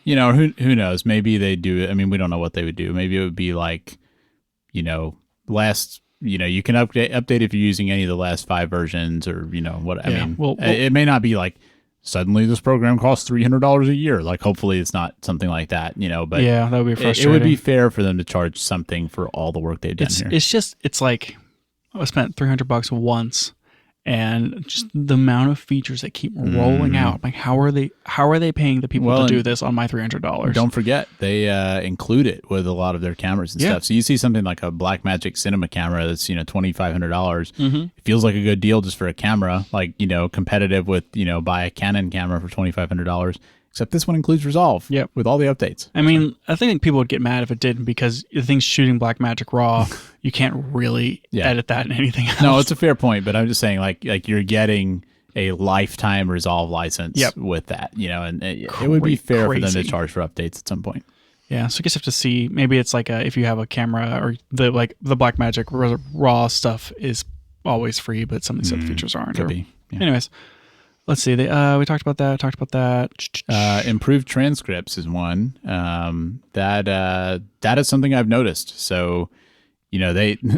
Who knows? Maybe they do it. I mean, we don't know what they would do. Maybe it would be like, last, you can update if you're using any of the last 5 versions or, what I mean. Well, it may not be like suddenly this program costs $300 a year. Like, hopefully it's not something like that, but yeah, that would be frustrating. It would be fair for them to charge something for all the work they've done here. It's like I spent $300 once. And just the amount of features that keep rolling out, like how are they paying the people to do this on my $300? Don't forget they include it with a lot of their cameras and stuff. So you see something like a Blackmagic Cinema camera that's $2,500. It feels like a good deal just for a camera, like competitive with buy a Canon camera for $2,500. Except this one includes Resolve with all the updates. I mean, I think people would get mad if it didn't, because the thing's shooting Blackmagic RAW. You can't really edit that in anything else. No, it's a fair point, but I'm just saying like you're getting a lifetime Resolve license Yep. with that, and it would be fair for them to Crazy. charge for updates at some point. Yeah, so I guess you have to see. Maybe it's like if you have a camera or the Blackmagic raw stuff is always free, but some of these other features aren't. Could be. Yeah. Anyways, let's see. We talked about that. Improved transcripts is one. That is something I've noticed. So,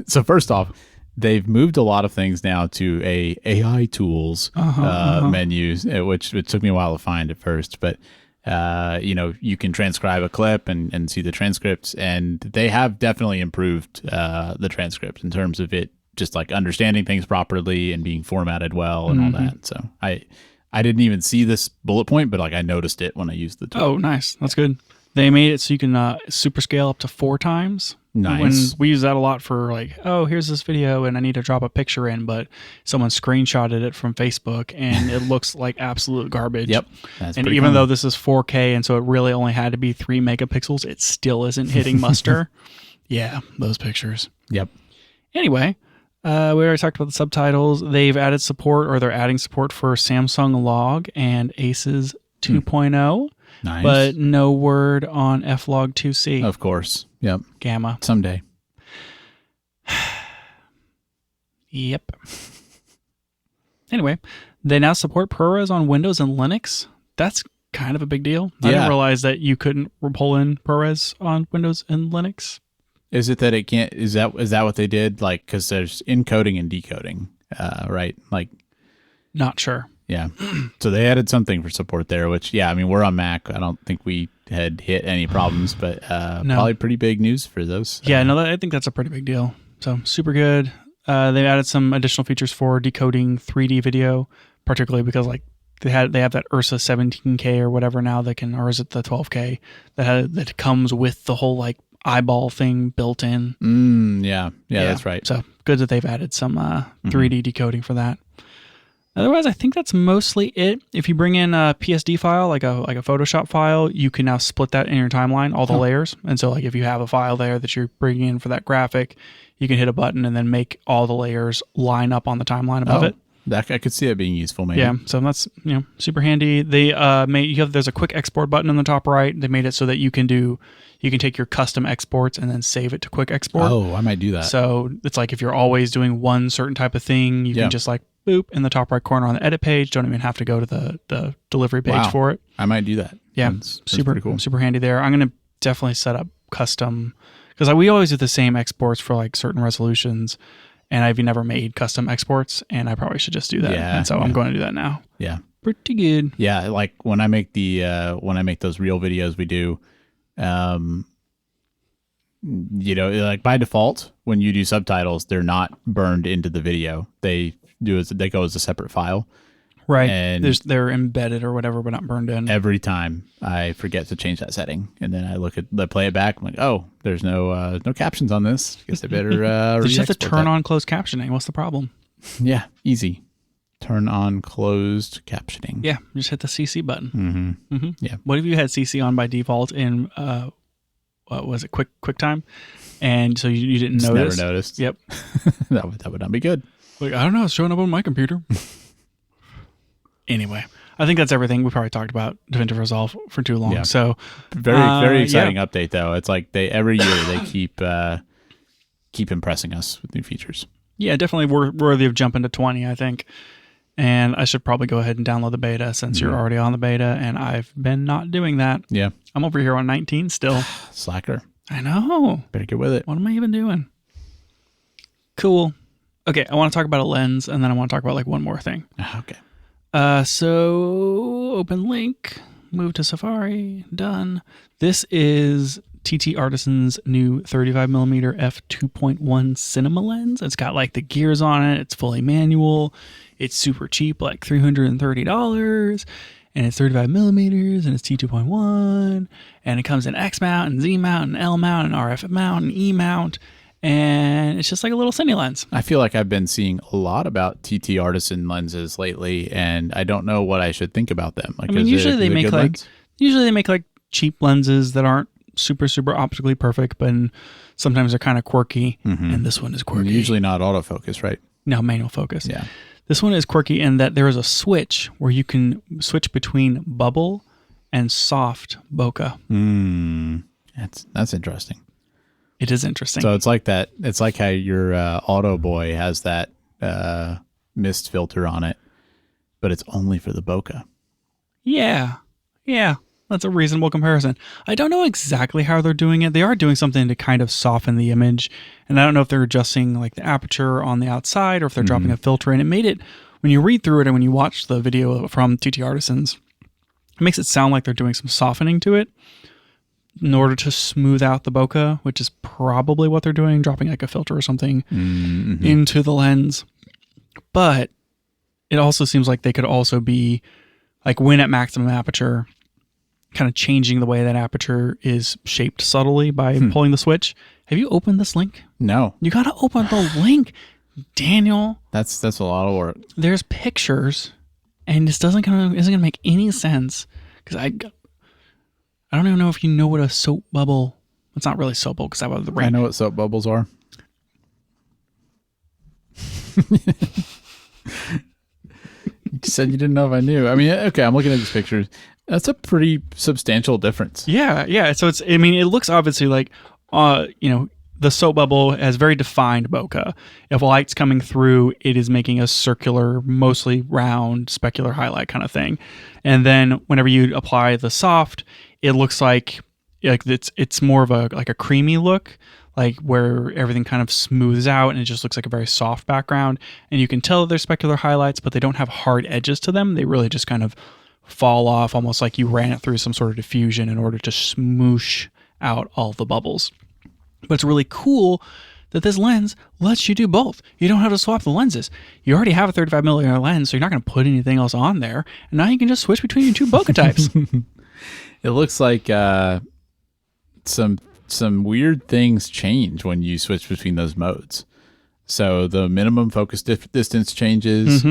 so first off, they've moved a lot of things now to a AI tools menus, which it took me a while to find at first, but you can transcribe a clip and see the transcripts, and they have definitely improved the transcripts in terms of it just like understanding things properly and being formatted well and all that. So I didn't even see this bullet point, but like I noticed it when I used the tool. Oh, nice. That's good. They made it so you can super scale up to 4 times. Nice. When we use that a lot for like, oh, here's this video and I need to drop a picture in, but someone screenshotted it from Facebook and it looks like absolute garbage. Yep. And even though this is 4K and so it really only had to be 3 megapixels, it still isn't hitting muster. Yeah, those pictures. Yep. Anyway, we already talked about the subtitles. They've added support, or they're adding support for Samsung Log and Aces 2.0. Nice. But no word on F-Log 2C. Of course. Yep. Gamma. Someday. Yep. Anyway, they now support ProRes on Windows and Linux. That's kind of a big deal. I didn't realize that you couldn't pull in ProRes on Windows and Linux. Is it that it can't? Is that what they did? Like, because there's encoding and decoding, right? Like, not sure. Yeah. So they added something for support there, which, I mean, we're on Mac. I don't think we had hit any problems, but probably pretty big news for those. Yeah, no, I think that's a pretty big deal. So super good. They've added some additional features for decoding 3D video, particularly because like they have that Ursa 17K or whatever now that can, or is it the 12K that comes with the whole like eyeball thing built in. Yeah, that's right. So good that they've added some 3D decoding for that. Otherwise, I think that's mostly it. If you bring in a PSD file, like a Photoshop file, you can now split that in your timeline, all the layers. And so like if you have a file there that you're bringing in for that graphic, you can hit a button and then make all the layers line up on the timeline above it. I could see it being useful, maybe. Yeah, so that's super handy. They there's a quick export button in the top right. They made it so that you can take your custom exports and then save it to quick export. Oh, I might do that. So it's like if you're always doing one certain type of thing, you can just like boop in the top right corner on the edit page. Don't even have to go to the delivery page for it. I might do that. Yeah, that's super pretty cool. Super handy there. I'm gonna definitely set up custom because we always do the same exports for like certain resolutions. And I've never made custom exports, and I probably should just do that. And so I'm going to do that now. Yeah, pretty good. Yeah, like when I make those real videos we do, like by default, when you do subtitles, they're not burned into the video. They go as a separate file. Right. And they're embedded or whatever, but not burned in. Every time I forget to change that setting, and then I play it back. I'm like, oh, there's no captions on this. Guess I better. You just have to turn on closed captioning. What's the problem? Yeah, easy. Turn on closed captioning. Yeah, just hit the CC button. Yeah. What if you had CC on by default in what was it, QuickTime, and so you didn't notice? Never noticed. Yep. that would not be good. Like, I don't know. It's showing up on my computer. Anyway, I think that's everything. We probably talked about Davinci Resolve for too long. Yeah. So very exciting update though. It's like every year they keep impressing us with new features. Yeah, definitely worthy of jumping to 20, I think. And I should probably go ahead and download the beta since you're already on the beta, and I've been not doing that. Yeah. I'm over here on 19 still. Slacker. I know. Better get with it. What am I even doing? Cool. Okay, I want to talk about a lens, and then I want to talk about like one more thing. Okay. So open link, move to Safari, done. This is TTArtisan's new 35mm f2.1 cinema lens. It's got like the gears on it. It's fully manual. It's super cheap, like $330. And it's 35mm and it's T2.1. And it comes in X mount and Z mount and L mount and RF mount and E mount. And it's just like a little cine lens. I feel like I've been seeing a lot about TTArtisan lenses lately, and I don't know what I should think about them. Like, usually they make like cheap lenses that aren't super optically perfect, but sometimes they're kind of quirky. And this one is quirky. Usually not autofocus, right? No, manual focus. Yeah. This one is quirky in that there is a switch where you can switch between bubble and soft bokeh. That's interesting. It is interesting. So it's like that. It's like how your Auto Boy has that mist filter on it, but it's only for the bokeh. Yeah. That's a reasonable comparison. I don't know exactly how they're doing it. They are doing something to kind of soften the image, and I don't know if they're adjusting like the aperture on the outside or if they're dropping a filter in. It made it, when you read through it and when you watch the video from TTArtisans, it makes it sound like they're doing some softening to it in order to smooth out the bokeh, which is probably what they're doing, dropping like a filter or something into the lens. But it also seems like they could also be like, when at maximum aperture, kind of changing the way that aperture is shaped subtly by pulling the switch. Have you opened this link? No. You got to open the link, Daniel. That's a lot of work. There's pictures, and this isn't gonna make any sense because I don't even know if you know what a soap bubble. It's not really soap bubble because I was the I know what soap bubbles are. You said you didn't know if I knew. I mean, okay, I'm looking at these pictures. That's a pretty substantial difference. Yeah. So it looks obviously like, the soap bubble has very defined bokeh. If light's coming through, it is making a circular, mostly round, specular highlight kind of thing. And then whenever you apply the soft, it looks like it's more of a creamy look, like where everything kind of smooths out and it just looks like a very soft background. And you can tell they're specular highlights, but they don't have hard edges to them. They really just kind of fall off, almost like you ran it through some sort of diffusion in order to smoosh out all the bubbles. But it's really cool that this lens lets you do both. You don't have to swap the lenses. You already have a 35mm lens, so you're not going to put anything else on there. And now you can just switch between your two bokeh types. It looks like some weird things change when you switch between those modes. So the minimum focus distance changes.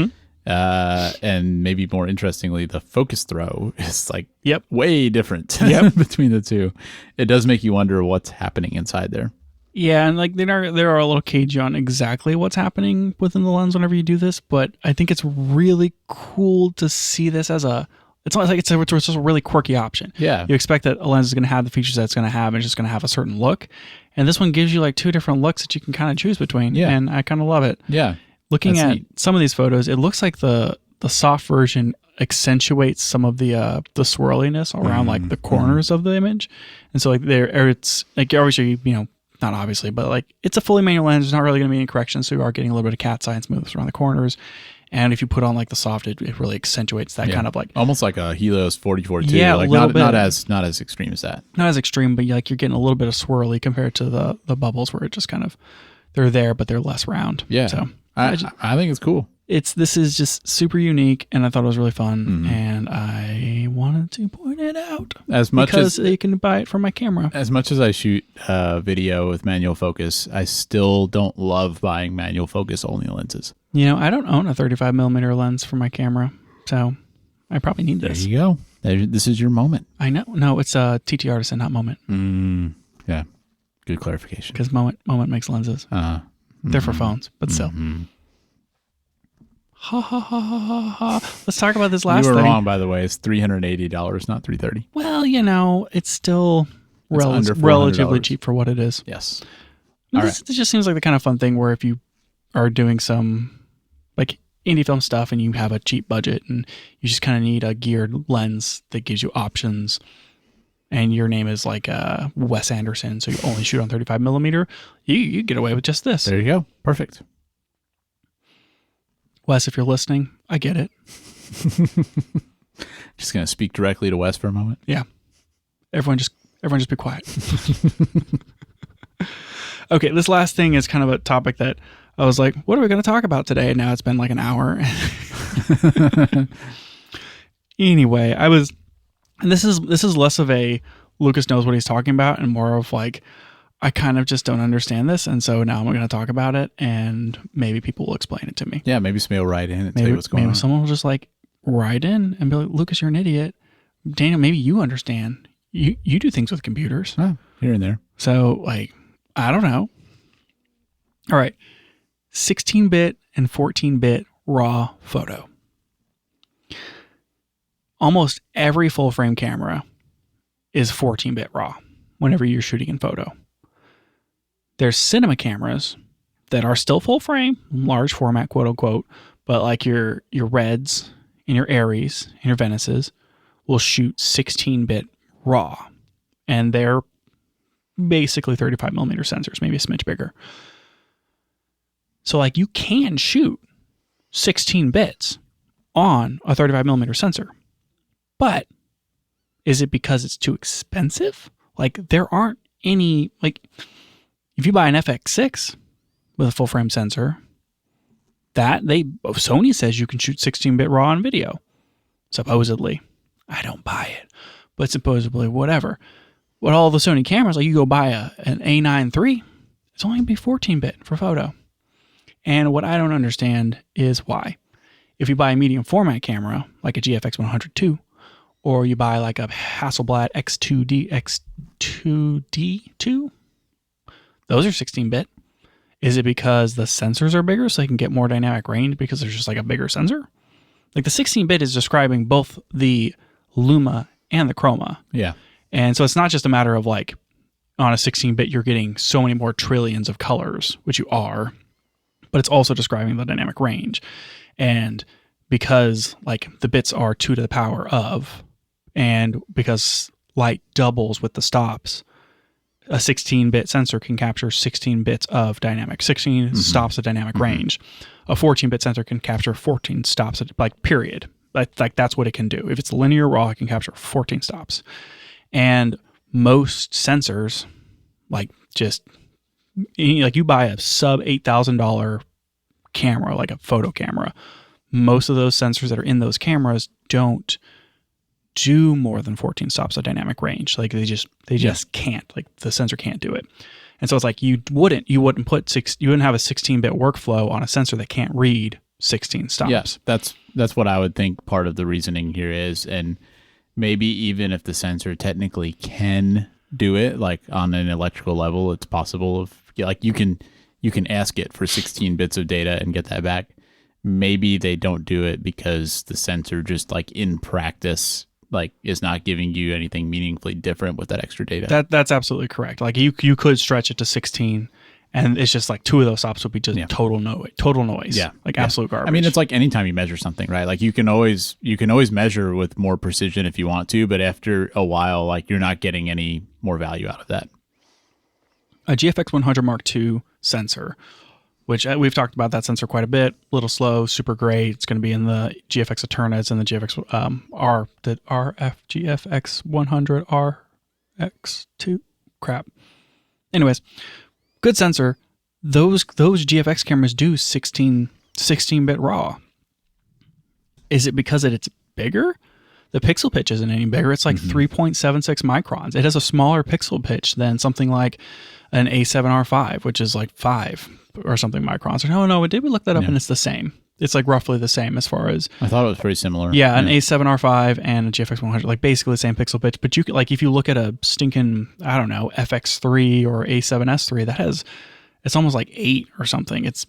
And maybe more interestingly, the focus throw is like way different between the two. It does make you wonder what's happening inside there. Yeah, and like they are a little cagey on exactly what's happening within the lens whenever you do this, but I think it's really cool to see this as it's just a really quirky option. Yeah. You expect that a lens is going to have the features that it's going to have and it's just going to have a certain look. And this one gives you like two different looks that you can kind of choose between. Yeah. And I kind of love it. Yeah. Looking at some of these photos, it looks like the soft version accentuates some of the swirliness around like the corners of the image. And so like it's like obviously, not obviously, but like it's a fully manual lens. There's not really going to be any correction. So you are getting a little bit of cat's eye and smoothness around the corners. And if you put on like the soft, it really accentuates that kind of like almost like a Helios 44-2. Yeah, like not as extreme as that. Not as extreme, but like you're getting a little bit of swirly compared to the bubbles where it just kind of they're there, but they're less round. Yeah. So I think it's cool. This is just super unique, and I thought it was really fun, and I wanted to point it out because you can buy it from my camera. As much as I shoot video with manual focus, I still don't love buying manual focus only lenses. I don't own a 35mm lens for my camera, so I probably need this. There you go. This is your moment. I know. No, it's a TTArtisan, not Moment. Yeah. Good clarification. Because Moment makes lenses. They're for phones, but still. Ha ha ha ha ha ha. Let's talk about this last thing. You were wrong, by the way. It's $380, not $330. Well, it's still relatively cheap for what it is. Yes. This just seems like the kind of fun thing where if you are doing some like indie film stuff and you have a cheap budget and you just kind of need a geared lens that gives you options, and your name is like Wes Anderson, so you only shoot on 35mm, you get away with just this. There you go. Perfect. Wes, if you're listening, I get it. Just going to speak directly to Wes for a moment. Yeah. Everyone just be quiet. Okay, this last thing is kind of a topic that I was like, what are we going to talk about today? And now it's been like an hour. Anyway, and this is less of a Lucas knows what he's talking about and more of like, I kind of just don't understand this. And so now I'm going to talk about it and maybe people will explain it to me. Yeah, maybe somebody will write in and tell you what's going on. Maybe someone will just like write in and be like, Lucas, you're an idiot. Daniel, maybe you understand. You do things with computers. Oh, here and there. So like, I don't know. All right. 16-bit and 14-bit raw photo. Almost every full frame camera is 14-bit RAW whenever you're shooting in photo. There's cinema cameras that are still full frame, large format, quote unquote, but like your Reds and your Aries and your Venices will shoot 16-bit RAW. And they're basically 35 millimeter sensors, maybe a smidge bigger. So like you can shoot 16 bits on a 35 millimeter sensor. But is it because it's too expensive? Like there aren't any, like if you buy an FX6 with a full frame sensor, Sony says you can shoot 16-bit RAW on video. Supposedly. I don't buy it. But supposedly whatever. With all the Sony cameras, like you go buy an A9 III, it's only going to be 14-bit for photo. And what I don't understand is why. If you buy a medium format camera, like a GFX 102, or you buy like a Hasselblad X2D2, those are 16-bit. Is it because the sensors are bigger so they can get more dynamic range because there's just like a bigger sensor? Like the 16-bit is describing both the luma and the chroma. Yeah. And so it's not just a matter of like on a 16-bit you're getting so many more trillions of colors, which you are, but it's also describing the dynamic range. And because like the bits are 2 to the power of, and because light doubles with the stops, a 16-bit sensor can capture 16 bits of dynamic, 16 stops of dynamic range. A 14-bit sensor can capture 14 stops, like period. Like that's what it can do. If it's linear RAW, it can capture 14 stops. And most sensors, like you buy a sub $8,000 camera, like a photo camera, most of those sensors that are in those cameras don't do more than 14 stops of dynamic range. Like they just can't. Like the sensor can't do it. And so it's like you wouldn't have a 16-bit workflow on a sensor that can't read 16 stops. Yes, that's what I would think part of the reasoning here is. And maybe even if the sensor technically can do it, like on an electrical level, it's possible like you can ask it for 16 bits of data and get that back. Maybe they don't do it because the sensor just like in practice like is not giving you anything meaningfully different with that extra data. That's absolutely correct. Like you could stretch it to 16 and it's just like 2 of those stops would be just total noise. Yeah. Like absolute garbage. I mean, it's like anytime you measure something, right? Like you can always measure with more precision if you want to, but after a while, like you're not getting any more value out of that. A GFX 100 Mark II sensor, which we've talked about that sensor quite a bit, little slow, super great. It's going to be in the GFX Eternas and the GFX the RF GFX 100 RX2 crap. Anyways, good sensor. Those GFX cameras do 16-bit RAW. Is it because it's bigger? The pixel pitch isn't any bigger. It's like 3.76 microns. It has a smaller pixel pitch than something like an A7R5, which is like 5 or something microns. No, did we look that up? And it's the same. It's like roughly the same as far as... I thought it was pretty similar. Yeah, an A7R5 and a GFX 100, like basically the same pixel pitch. But you could, like if you look at a stinking, I don't know, FX3 or A7S3, it's almost like 8 or something. It's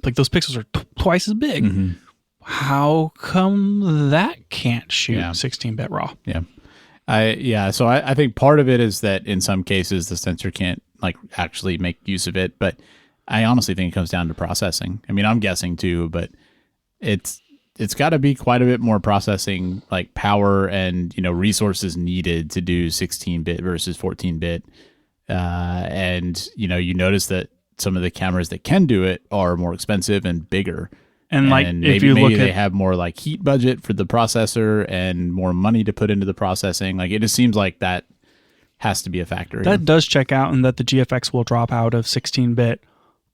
like those pixels are twice as big. How come that can't shoot 16-bit RAW? Yeah. So I think part of it is that in some cases the sensor can't like actually make use of it, but I honestly think it comes down to processing. I mean, I'm guessing too, but it's got to be quite a bit more processing like power and resources needed to do 16-bit versus 14-bit. And you notice that some of the cameras that can do it are more expensive and bigger. And like maybe they have more like heat budget for the processor and more money to put into the processing. Like it just seems like that has to be a factor. That does check out, and that the GFX will drop out of 16-bit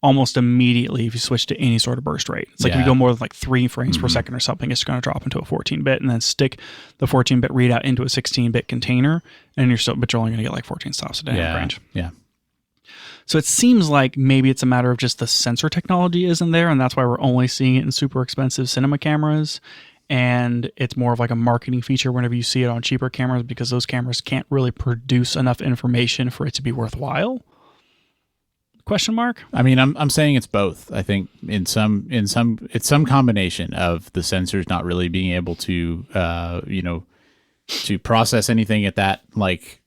almost immediately if you switch to any sort of burst rate. It's like if you go more than like 3 frames per second or something, it's going to drop into a 14-bit and then stick the 14-bit readout into a 16-bit container, and you're only going to get like 14 stops a dynamic range. Yeah. So it seems like maybe it's a matter of just the sensor technology isn't there, and that's why we're only seeing it in super expensive cinema cameras. And it's more of like a marketing feature whenever you see it on cheaper cameras, because those cameras can't really produce enough information for it to be worthwhile. Question mark. I mean, I'm saying it's both. I think it's some combination of the sensors not really being able to to process anything at that, like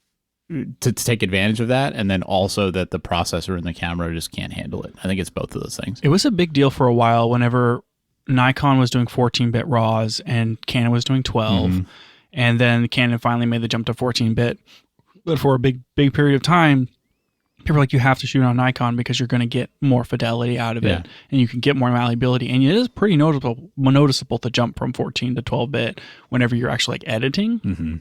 to take advantage of that, and then also that the processor in the camera just can't handle it. I think it's both of those things. It was a big deal for a while whenever Nikon was doing 14-bit RAWs and Canon was doing 12, and then Canon finally made the jump to 14-bit. But for a big period of time, people were like, you have to shoot on Nikon because you're going to get more fidelity out of it, and you can get more malleability. And it is pretty noticeable to jump from 14 to 12-bit whenever you're actually like editing. Mm-hmm.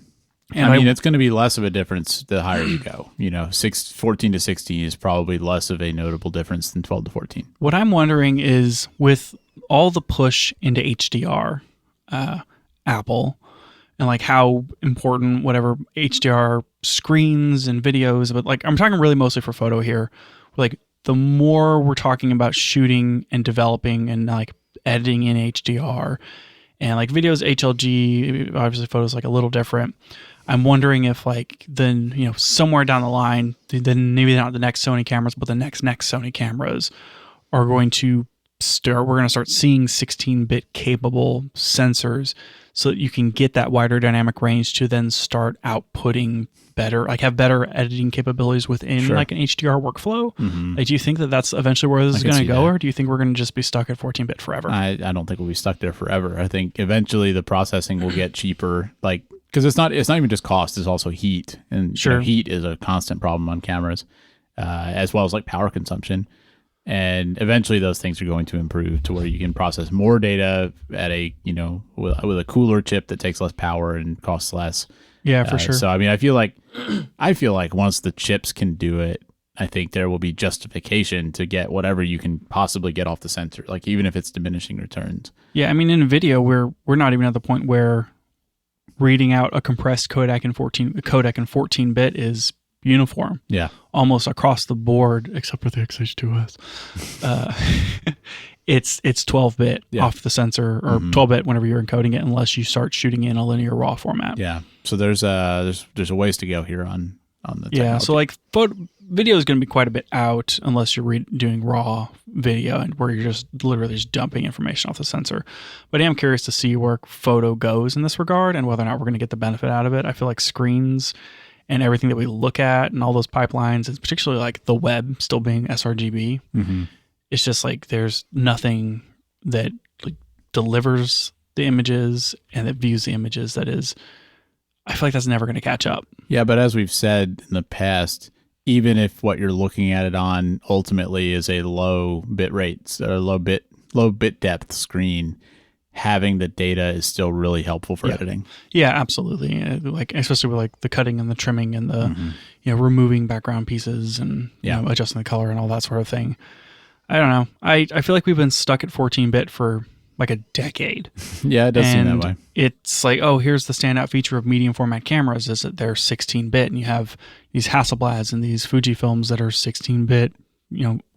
And I mean, it's going to be less of a difference the higher you go. 14 to 16 is probably less of a notable difference than 12 to 14. What I'm wondering is, with all the push into HDR, Apple, and like how important whatever HDR screens and videos, but like I'm talking really mostly for photo here. Like the more we're talking about shooting and developing and like editing in HDR, and like videos HLG, obviously photos like a little different. I'm wondering if like then somewhere down the line, then maybe not the next Sony cameras, but the next Sony cameras are going to start. We're going to start seeing 16-bit capable sensors, so that you can get that wider dynamic range to then start outputting better, like have better editing capabilities within like an HDR workflow. Mm-hmm. Like, do you think that that's eventually where this is going to go, or do you think we're going to just be stuck at 14-bit forever? I don't think we'll be stuck there forever. I think eventually the processing will get cheaper, like because it's not even just cost; it's also heat, and heat is a constant problem on cameras, as well as like power consumption. And eventually those things are going to improve to where you can process more data at a, with a cooler chip that takes less power and costs less. Yeah, for sure. So, I mean, I feel like once the chips can do it, I think there will be justification to get whatever you can possibly get off the sensor, like even if it's diminishing returns. Yeah. I mean, in video, we're not even at the point where reading out a compressed codec in 14-bit is uniform. Yeah. Almost across the board, except for the XH2S. It's 12-bit off the sensor, or 12-bit whenever you're encoding it, unless you start shooting in a linear RAW format. Yeah. So there's a ways to go here on the technology. Yeah. So like video is going to be quite a bit out unless you're doing raw video, and where you're just literally just dumping information off the sensor. But I am curious to see where photo goes in this regard, and whether or not we're going to get the benefit out of it. I feel like screens and everything that we look at and all those pipelines, and particularly like the web still being sRGB, it's just like there's nothing that like delivers the images and that views the images that is, I feel like that's never going to catch up. Yeah, but as we've said in the past, even if what you're looking at it on ultimately is a low bit rate or low bit depth screen, having the data is still really helpful for editing. Yeah, absolutely. Like especially with like the cutting and the trimming and the removing background pieces and adjusting the color and all that sort of thing. I don't know. I feel like we've been stuck at 14-bit for like a decade. Yeah, it does seem that way. It's like, oh, here's the standout feature of medium format cameras is that they're 16-bit, and you have these Hasselblads and these Fujifilms that are 16-bit,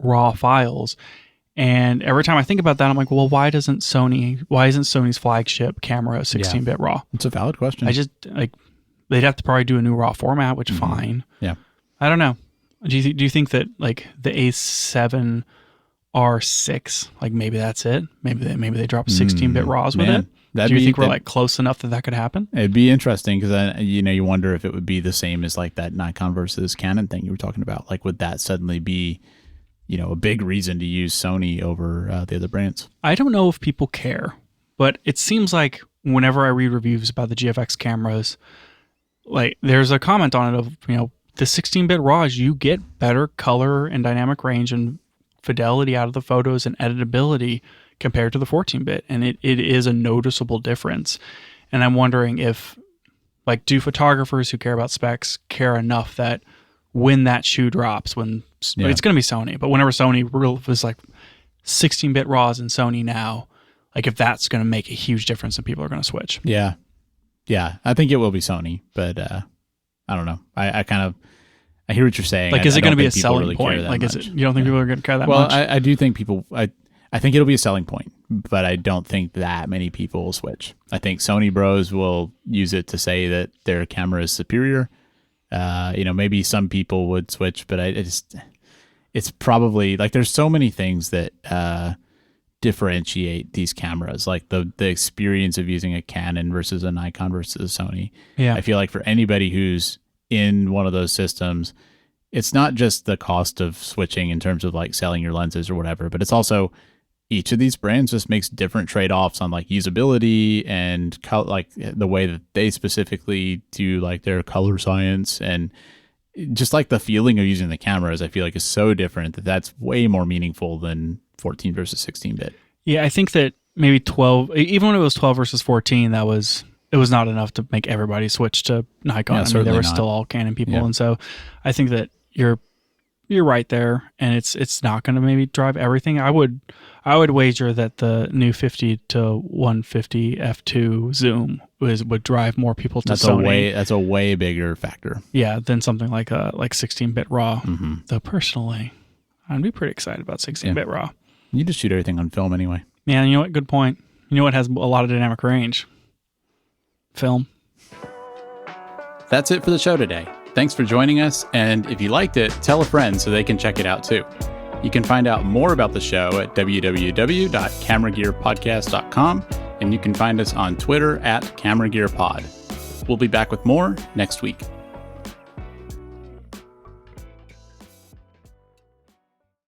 raw files. And every time I think about that, I'm like, well, why isn't Sony's flagship camera 16-bit RAW? It's a valid question. I just like they'd have to probably do a new RAW format, which fine. Yeah. I don't know. Do you think that like the A7 R6, like maybe that's it? Maybe they drop 16-bit RAWs with it? Do you think we're like close enough that could happen? It'd be interesting because you wonder if it would be the same as like that Nikon versus Canon thing you were talking about. Like, would that suddenly be a big reason to use Sony over the other brands? I don't know if people care, but it seems like whenever I read reviews about the GFX cameras, like there's a comment on it of, the 16-bit RAWs, you get better color and dynamic range and fidelity out of the photos and editability compared to the 14-bit. And it is a noticeable difference. And I'm wondering if, like, do photographers who care about specs care enough that when that shoe drops, it's going to be Sony, but whenever Sony was like 16-bit RAWs in Sony now, like if that's going to make a huge difference and people are going to switch. Yeah. Yeah. I think it will be Sony, but I don't know. I hear what you're saying. Like, is it going to be a selling point? Like, you don't think people are going to care that much? Well, I do think people, I think it'll be a selling point, but I don't think that many people will switch. I think Sony bros will use it to say that their camera is superior. Maybe some people would switch, but it's probably like there's so many things that differentiate these cameras, like the experience of using a Canon versus a Nikon versus a Sony. Yeah. I feel like for anybody who's in one of those systems, it's not just the cost of switching in terms of like selling your lenses or whatever, but it's also each of these brands just makes different trade-offs on like usability and like the way that they specifically do like their color science, and just like the feeling of using the cameras, I feel like is so different that's way more meaningful than 14 versus 16-bit. Yeah, I think that maybe 12, even when it was 12 versus 14, it was not enough to make everybody switch to Nikon. Yeah, I mean, they were not. still all Canon people. Yeah. And so I think that you're right there, and it's not going to maybe drive everything. I would wager that the new 50 to 150 f2 zoom would drive more people to Sony. That's a way bigger factor. Yeah, than something like 16-bit RAW. Mm-hmm. Though personally, I'd be pretty excited about 16-bit RAW. You just shoot everything on film anyway. Yeah, you know what? Good point. You know what has a lot of dynamic range? Film. That's it for the show today. Thanks for joining us, and if you liked it, tell a friend so they can check it out too. You can find out more about the show at www.cameragearpodcast.com, and you can find us on Twitter @CameraGearPod. We'll be back with more next week.